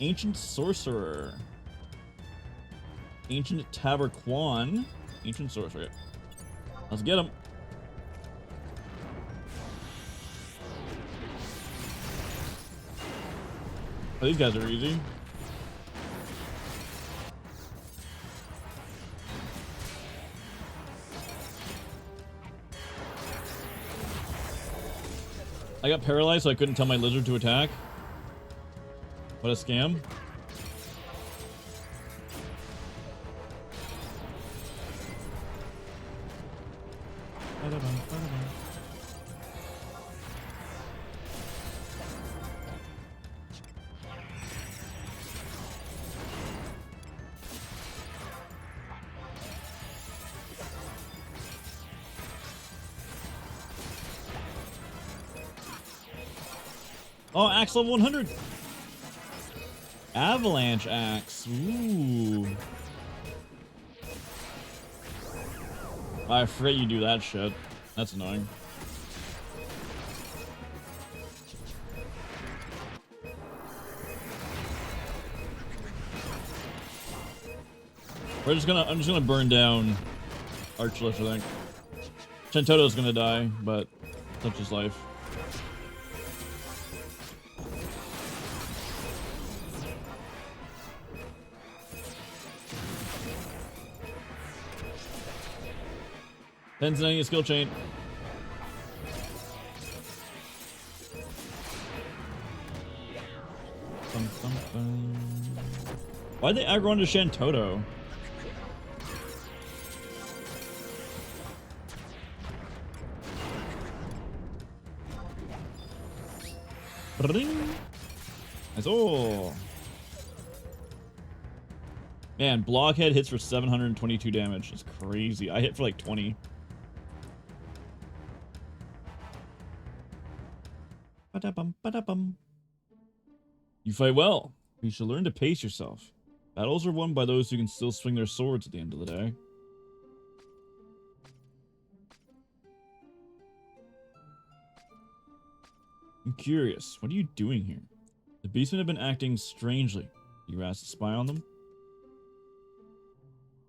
Ancient Sorcerer. Ancient Taberquan. Ancient Sorcerer. Let's get him. Oh, these guys are easy. I got paralyzed, so I couldn't tell my lizard to attack. What a scam. Oh, axe level 100. Avalanche axe. Ooh. I forget you do that shit. That's annoying. I'm just gonna burn down Archlift, I think. Chentoto's gonna die, but such is life. Tenzin skill chain. Why'd they aggro onto Shantoto? Oh. Man, Blockhead hits for 722 damage. That's crazy. I hit for like 20. Ba-da-bum, ba-da-bum. You fight well. You should learn to pace yourself. Battles are won by those who can still swing their swords at the end of the day. I'm curious. What are you doing here? The beastmen have been acting strangely. You asked to spy on them?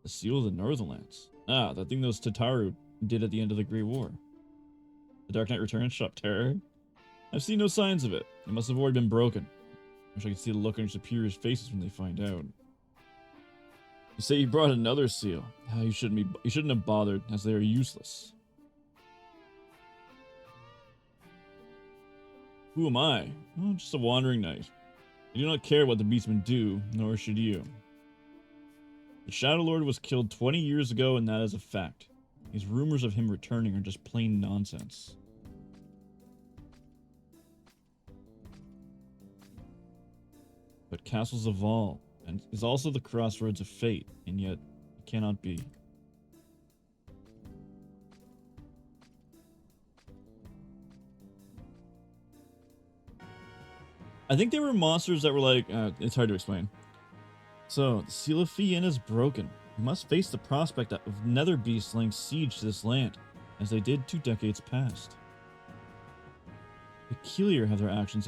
The seal of the Northernlands. Ah, that thing those Tataru did at the end of the Great War. The Dark Knight Returns shut terror. I've seen no signs of it. It must have already been broken. Wish I could see the look on your superiors' faces when they find out. You say you brought another seal. Ah, you shouldn't have bothered, as they are useless. Who am I? Oh, just a wandering knight. I do not care what the beastmen do, nor should you. The Shadow Lord was killed 20 years ago, and that is a fact. These rumors of him returning are just plain nonsense. But castles evolve, and is also the crossroads of fate, and yet it cannot be. I think there were monsters that were like, it's hard to explain. So, the Seal of Fian is broken. We must face the prospect of nether beasts laying siege to this land, as they did 2 decades past. Peculiar have been their actions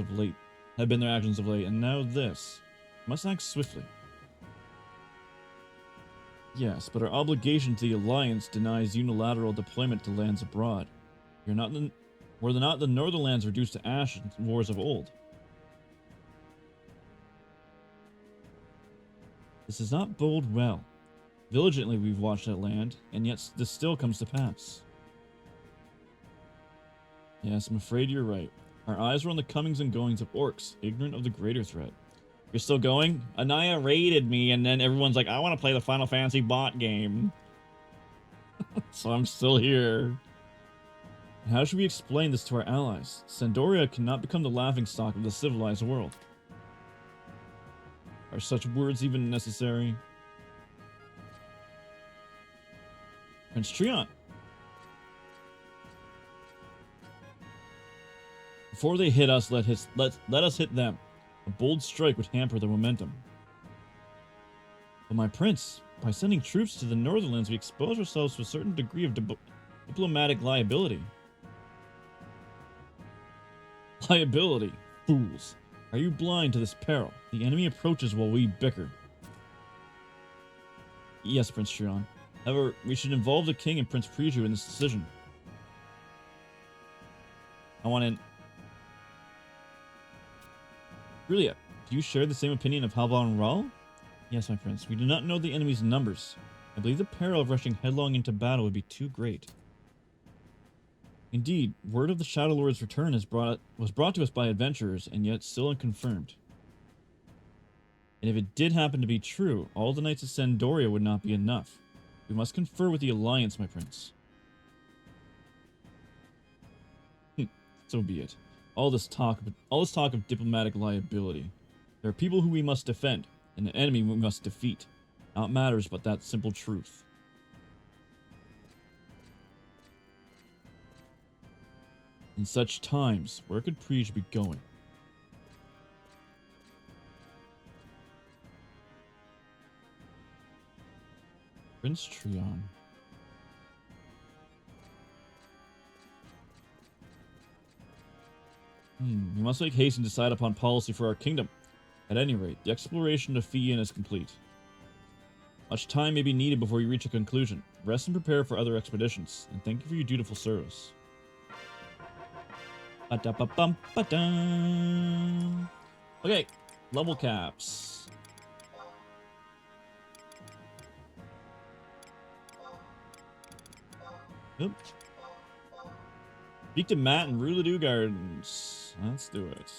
of late, and now this. We must act swiftly. Yes, but our obligation to the Alliance denies unilateral deployment to lands abroad. Were not the Northernlands reduced to ash in wars of old? This does not bode well. Diligently we've watched that land, and yet this still comes to pass. Yes, I'm afraid you're right. Our eyes were on the comings and goings of orcs, ignorant of the greater threat. You're still going? Anaya raided me, and then everyone's like, I want to play the Final Fantasy bot game. So I'm still here. How should we explain this to our allies? Sandoria cannot become the laughingstock of the civilized world. Are such words even necessary? Prince Trion. Before they hit us, let us hit them. A bold strike would hamper their momentum. But my prince, by sending troops to the Northernlands, we expose ourselves to a certain degree of diplomatic liability. Liability? Fools. Are you blind to this peril? The enemy approaches while we bicker. Yes, Prince Trion. However, we should involve the king and Prince Priju in this decision. I want in. Julia, do you share the same opinion of Halvan Ral? Yes, my prince. We do not know the enemy's numbers. I believe the peril of rushing headlong into battle would be too great. Indeed, word of the Shadow Lord's return was brought to us by adventurers, and yet still unconfirmed. And if it did happen to be true, all the knights of Sandoria would not be enough. We must confer with the Alliance, my prince. So be it. All this talk of diplomatic liability. There are people who we must defend, and an enemy we must defeat. Not matters but that simple truth. In such times, where could Priege be going? Prince Trion. We must make haste and decide upon policy for our kingdom. At any rate, the exploration of Fian is complete. Much time may be needed before you reach a conclusion. Rest and prepare for other expeditions, and thank you for your dutiful service. Ba-da-ba-bum-ba-dum. Okay, level caps. Yep. Speak to Matt in Rouleau Gardens. Let's do it.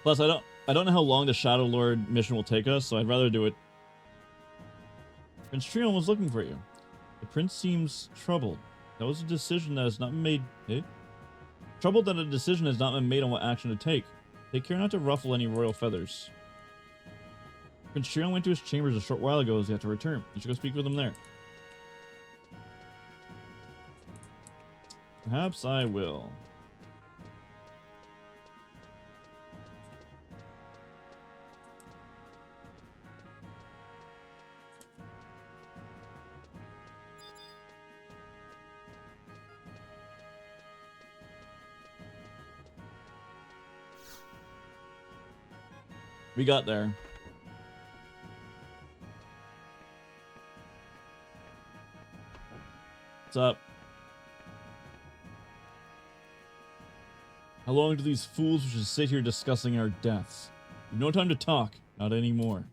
Plus, I don't know how long the Shadow Lord mission will take us, so I'd rather do it. Prince Trion was looking for you. The prince seems troubled. That was a decision that has not been made. Troubled that a decision has not been made on what action to take. Take care not to ruffle any royal feathers. Prince Trion went to his chambers a short while ago as he had to return. You should go speak with him there. Perhaps I will. We got there. What's up? How long do these fools just sit here discussing our deaths? We've no time to talk. Not anymore.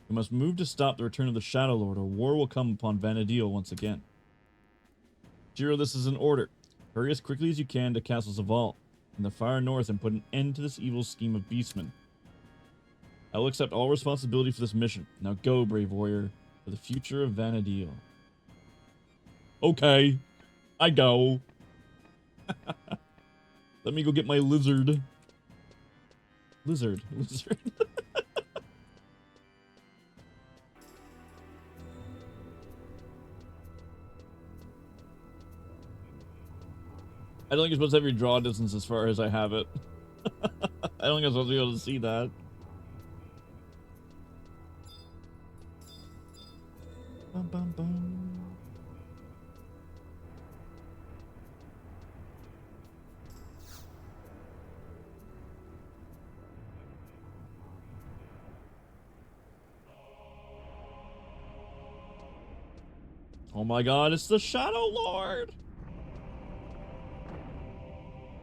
We must move to stop the return of the Shadow Lord, or war will come upon Vana'diel once again. Jiro, this is an order. Hurry as quickly as you can to Castle Zaval in the far north and put an end to this evil scheme of beastmen. I will accept all responsibility for this mission. Now go, brave warrior, for the future of Vana'diel. Okay, I go. Let me go get my lizard. Lizard. I don't think you're supposed to have your draw distance as far as I have it. I don't think I'm supposed to be able to see that. Bum, bum, bum. Oh my god, it's the Shadow Lord!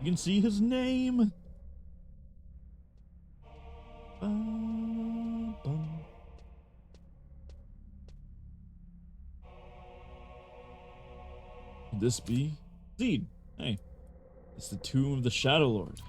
You can see his name! Bum, bum. Could this be? Indeed. Hey, it's the tomb of the Shadow Lord.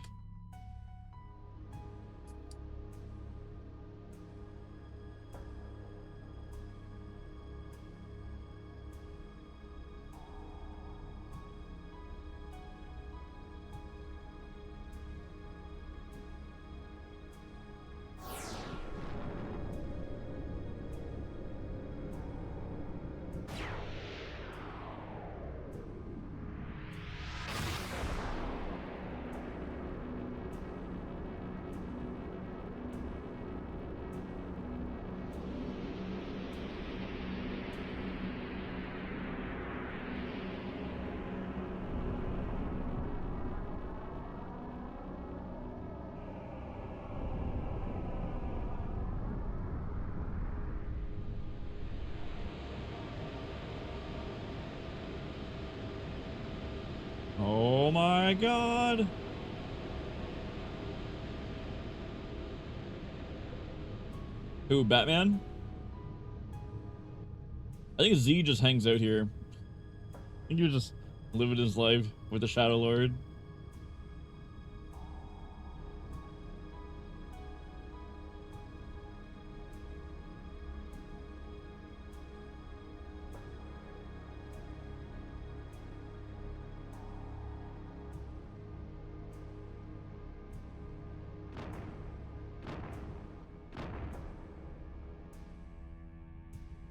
Oh my god! Who, Batman? I think Z just hangs out here. I think he was just living his life with the Shadow Lord.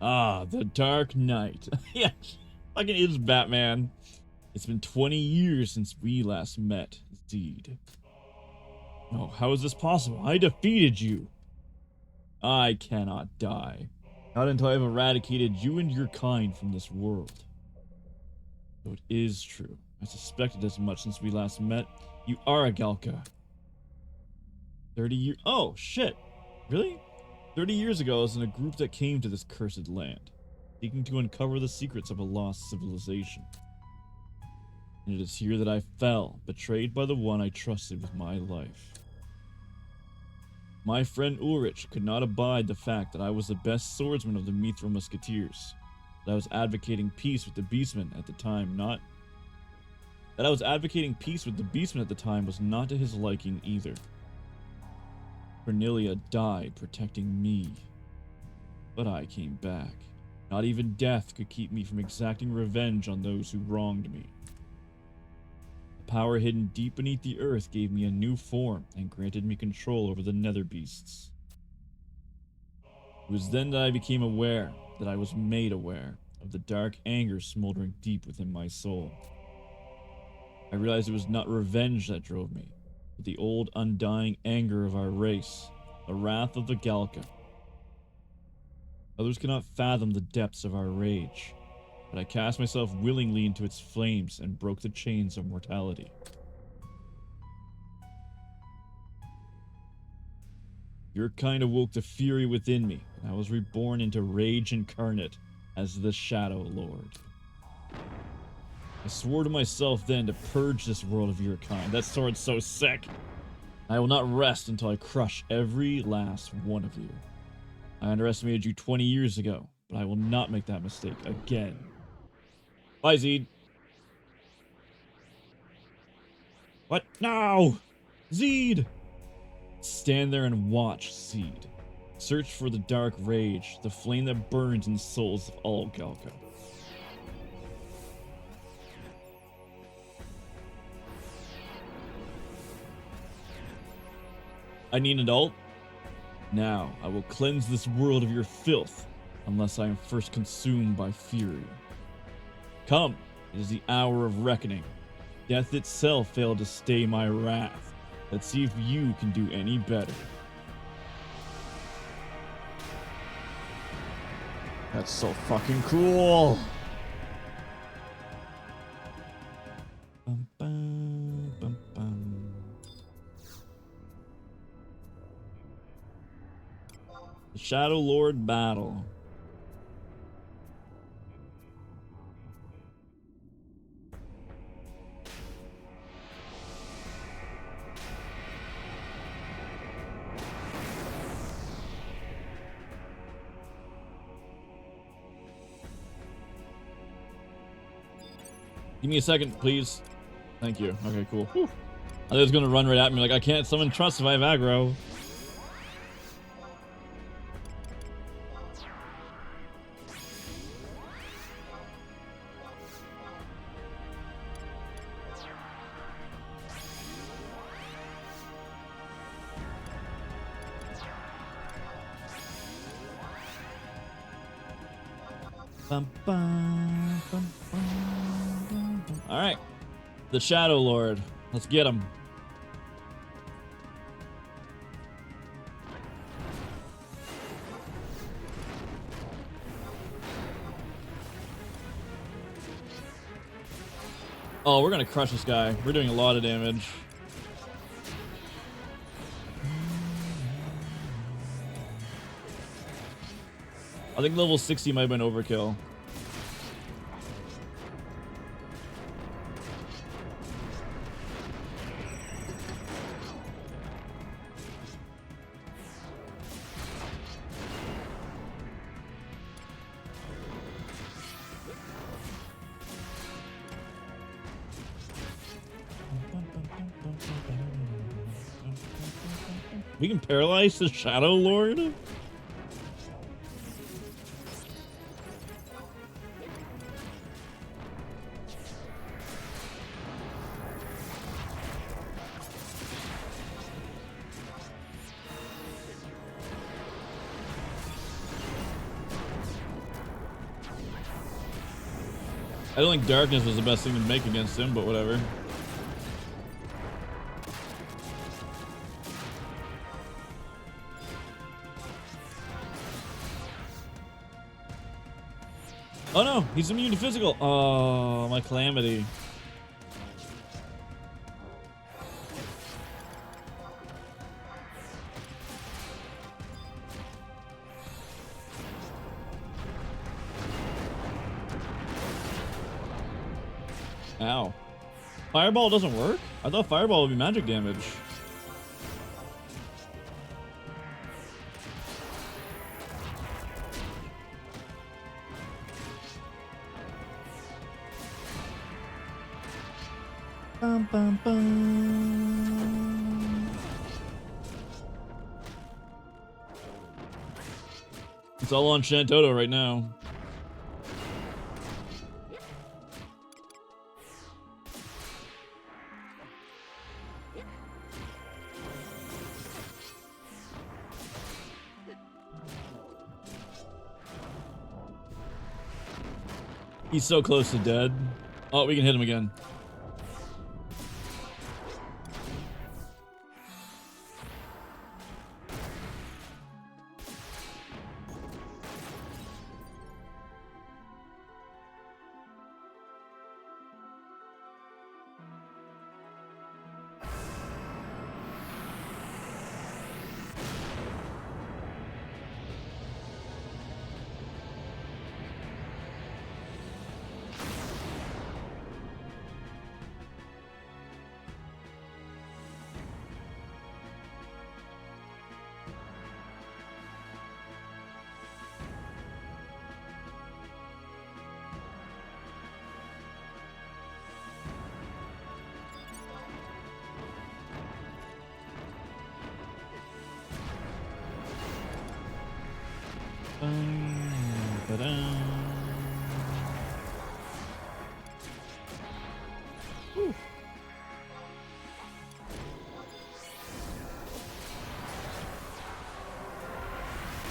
Ah, the Dark Knight. Yeah, fucking is Batman. It's been 20 years since we last met, Zed. Oh, how is this possible? I defeated you. I cannot die. Not until I have eradicated you and your kind from this world. So it is true. I suspected as much since we last met. You are a Galka. 30 years. Oh, shit. Really? 30 years ago, I was in a group that came to this cursed land, seeking to uncover the secrets of a lost civilization. And it is here that I fell, betrayed by the one I trusted with my life. My friend Ulrich could not abide the fact that I was the best swordsman of the Mithril Musketeers, that I was advocating peace with the Beastmen at the time was not to his liking either. Cornelia died protecting me, but I came back. Not even death could keep me from exacting revenge on those who wronged me. The power hidden deep beneath the earth gave me a new form and granted me control over the nether beasts. It was then that I became aware, that I was made aware, of the dark anger smoldering deep within my soul. I realized it was not revenge that drove me, but the old undying anger of our race, the wrath of the Galka. Others cannot fathom the depths of our rage, but I cast myself willingly into its flames and broke the chains of mortality. Your kind awoke the fury within me, and I was reborn into rage incarnate as the Shadow Lord. I swore to myself then to purge this world of your kind. That sword's so sick. I will not rest until I crush every last one of you. I underestimated you 20 years ago, but I will not make that mistake again. Bye, Zed. What? No! Zed! Stand there and watch, Zed. Search for the dark rage, the flame that burns in the souls of all Galka. I need an adult. Now, I will cleanse this world of your filth, unless I am first consumed by fury. Come, it is the hour of reckoning. Death itself failed to stay my wrath. Let's see if you can do any better. That's so fucking cool. Bum, bum, bum, bum. The Shadow Lord battle. Give me a second, please. Thank you. Okay, cool. Whew. I thought it was gonna run right at me like, I can't summon trust if I have aggro. Bum, bum, bum, bum, bum, bum. All right, the Shadow Lord. Let's get him. Oh, we're gonna crush this guy. We're doing a lot of damage. I think level 60 might have been overkill. We can paralyze the Shadow Lord? I don't think darkness was the best thing to make against him, but whatever. Oh no, he's immune to physical. Oh, my calamity. Ow. Fireball doesn't work? I thought fireball would be magic damage. Bum, bum, bum. It's all on Shantoto right now. He's so close to dead. Oh, we can hit him again.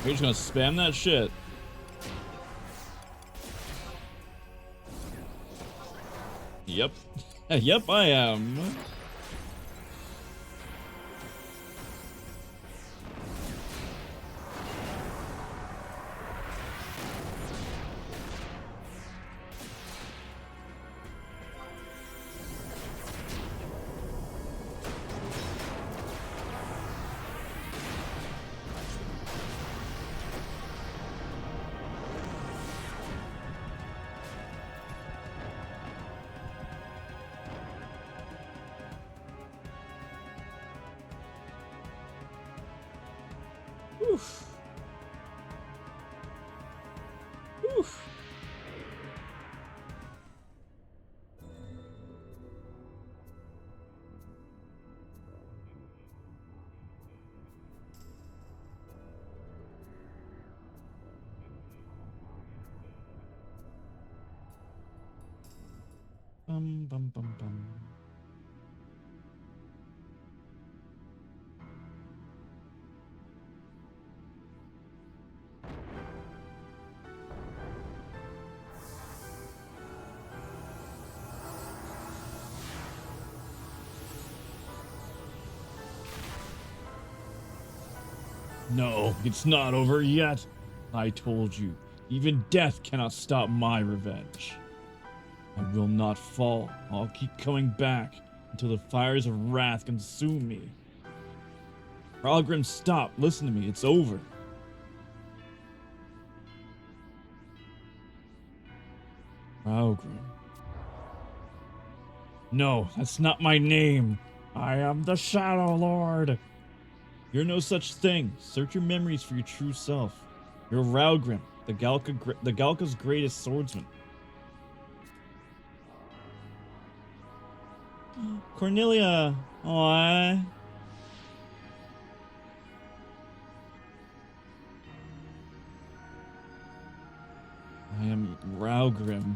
We're just gonna spam that shit. Yep. Yep, I am. Oof. Oof. Bum, bum, bum, bum. No, it's not over yet. I told you, even death cannot stop my revenge. I will not fall. I'll keep coming back until the fires of wrath consume me. Ralgrim, stop. Listen to me. It's over. Ralgrim. No, that's not my name. I am the Shadow Lord. You're no such thing. Search your memories for your true self. You're Ralgrim, the Galka's greatest swordsman. Cornelia. Aww. I am Raugrim.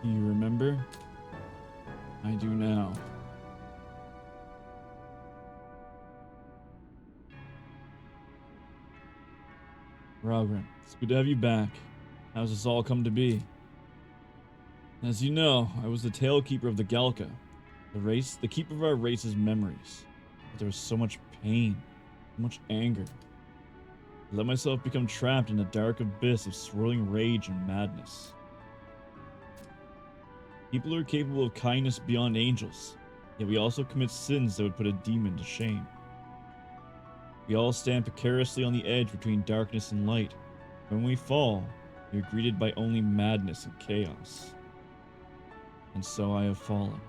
Do you remember? I do now. Raugrim, it's good to have you back. How's this all come to be? As you know, I was the tailkeeper of the Galka, the keeper of our race's memories. But there was so much pain, so much anger. I let myself become trapped in a dark abyss of swirling rage and madness. People are capable of kindness beyond angels, yet we also commit sins that would put a demon to shame. We all stand precariously on the edge between darkness and light. When we fall, we are greeted by only madness and chaos. And so I have fallen.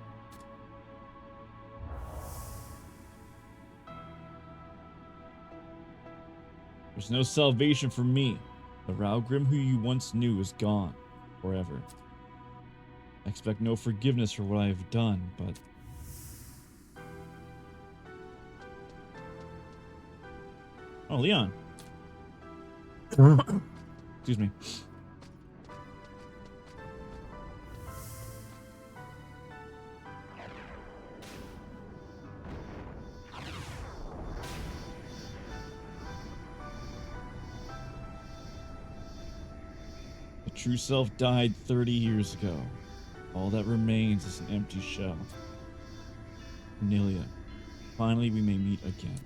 There's no salvation for me. The Raugrim who you once knew is gone forever. I expect no forgiveness for what I have done, but... Oh, Leon. Excuse me. The true self died 30 years ago. All that remains is an empty shell. Cornelia, finally we may meet again.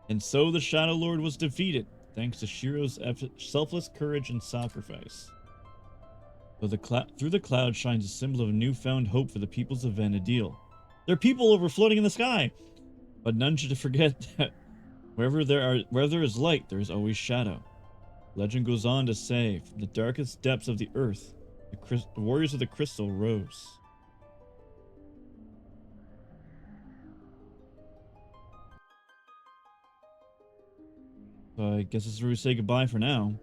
And so the Shadow Lord was defeated, thanks to Shiro's selfless courage and sacrifice. Through the cloud shines a symbol of newfound hope for the peoples of Vanadil. There are people over floating in the sky, but none should forget that where there is light, there is always shadow. Legend goes on to say, from the darkest depths of the earth, the warriors of the crystal rose. So I guess this is where we say goodbye for now.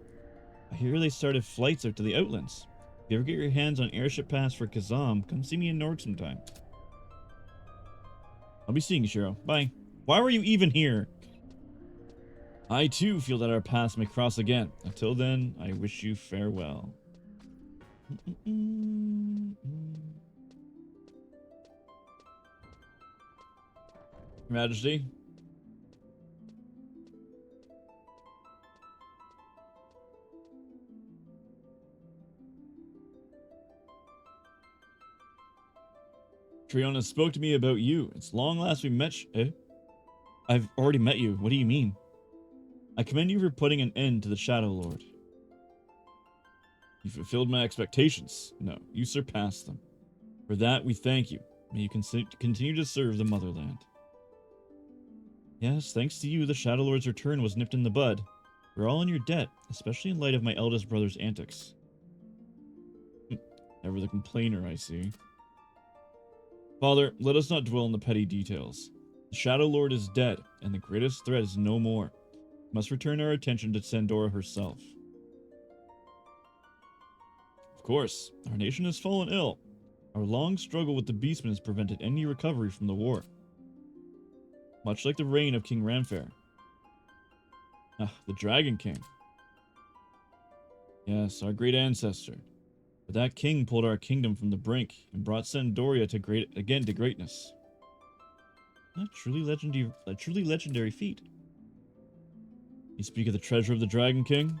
I hear they started flights out to the Outlands. If you ever get your hands on airship pass for Kazam, come see me in Norg sometime. I'll be seeing you, Shiro. Bye. Why were you even here? I too feel that our paths may cross again. Until then, I wish you farewell. Your Majesty. Triona spoke to me about you. It's long last we met. I've already met you. What do you mean? I commend you for putting an end to the Shadow Lord. You fulfilled my expectations. No, you surpassed them. For that, we thank you. May you continue to serve the motherland. Yes, thanks to you, the Shadow Lord's return was nipped in the bud. We're all in your debt, especially in light of my eldest brother's antics. Never the complainer, I see. Father, let us not dwell on the petty details. The Shadow Lord is dead, and the greatest threat is no more. We must return our attention to Sandora herself. Of course, our nation has fallen ill. Our long struggle with the Beastmen has prevented any recovery from the war. Much like the reign of King Ranfair. The Dragon King. Yes, our great ancestor. But that king pulled our kingdom from the brink and brought Sandoria to greatness. A truly legendary feat. You speak of the treasure of the Dragon King?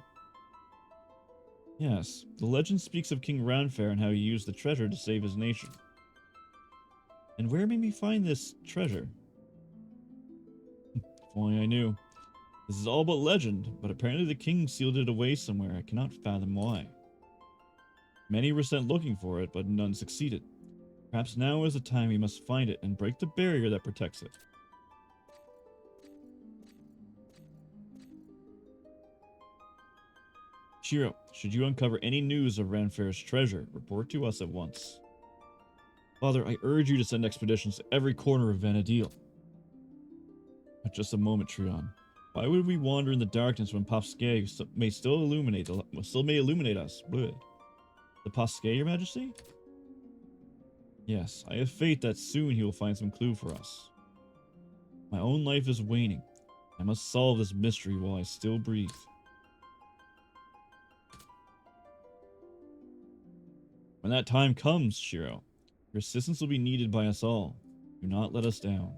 Yes, the legend speaks of King Ranfair and how he used the treasure to save his nation. And where may we find this treasure? If only I knew. This is all but legend, but apparently the king sealed it away somewhere. I cannot fathom why. Many were sent looking for it, but none succeeded. Perhaps now is the time we must find it and break the barrier that protects it. Shiro, should you uncover any news of Ranfair's treasure, report to us at once. Father, I urge you to send expeditions to every corner of Vanadil. But just a moment, Trion. Why would we wander in the darkness when Pasquet may still illuminate us? Bleh. The Pasquet, Your Majesty? Yes, I have faith that soon he will find some clue for us. My own life is waning. I must solve this mystery while I still breathe. When that time comes, Shiro, your assistance will be needed by us all. Do not let us down.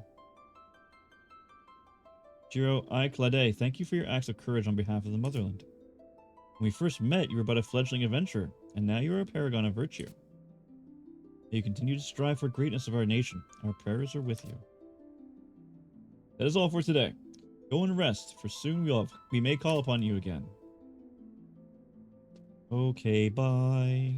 Shiro, I, Claude, thank you for your acts of courage on behalf of the motherland. When we first met, you were but a fledgling adventurer, and now you are a paragon of virtue. May you continue to strive for greatness of our nation. Our prayers are with you. That is all for today. Go and rest, for soon we may call upon you again. Okay, bye.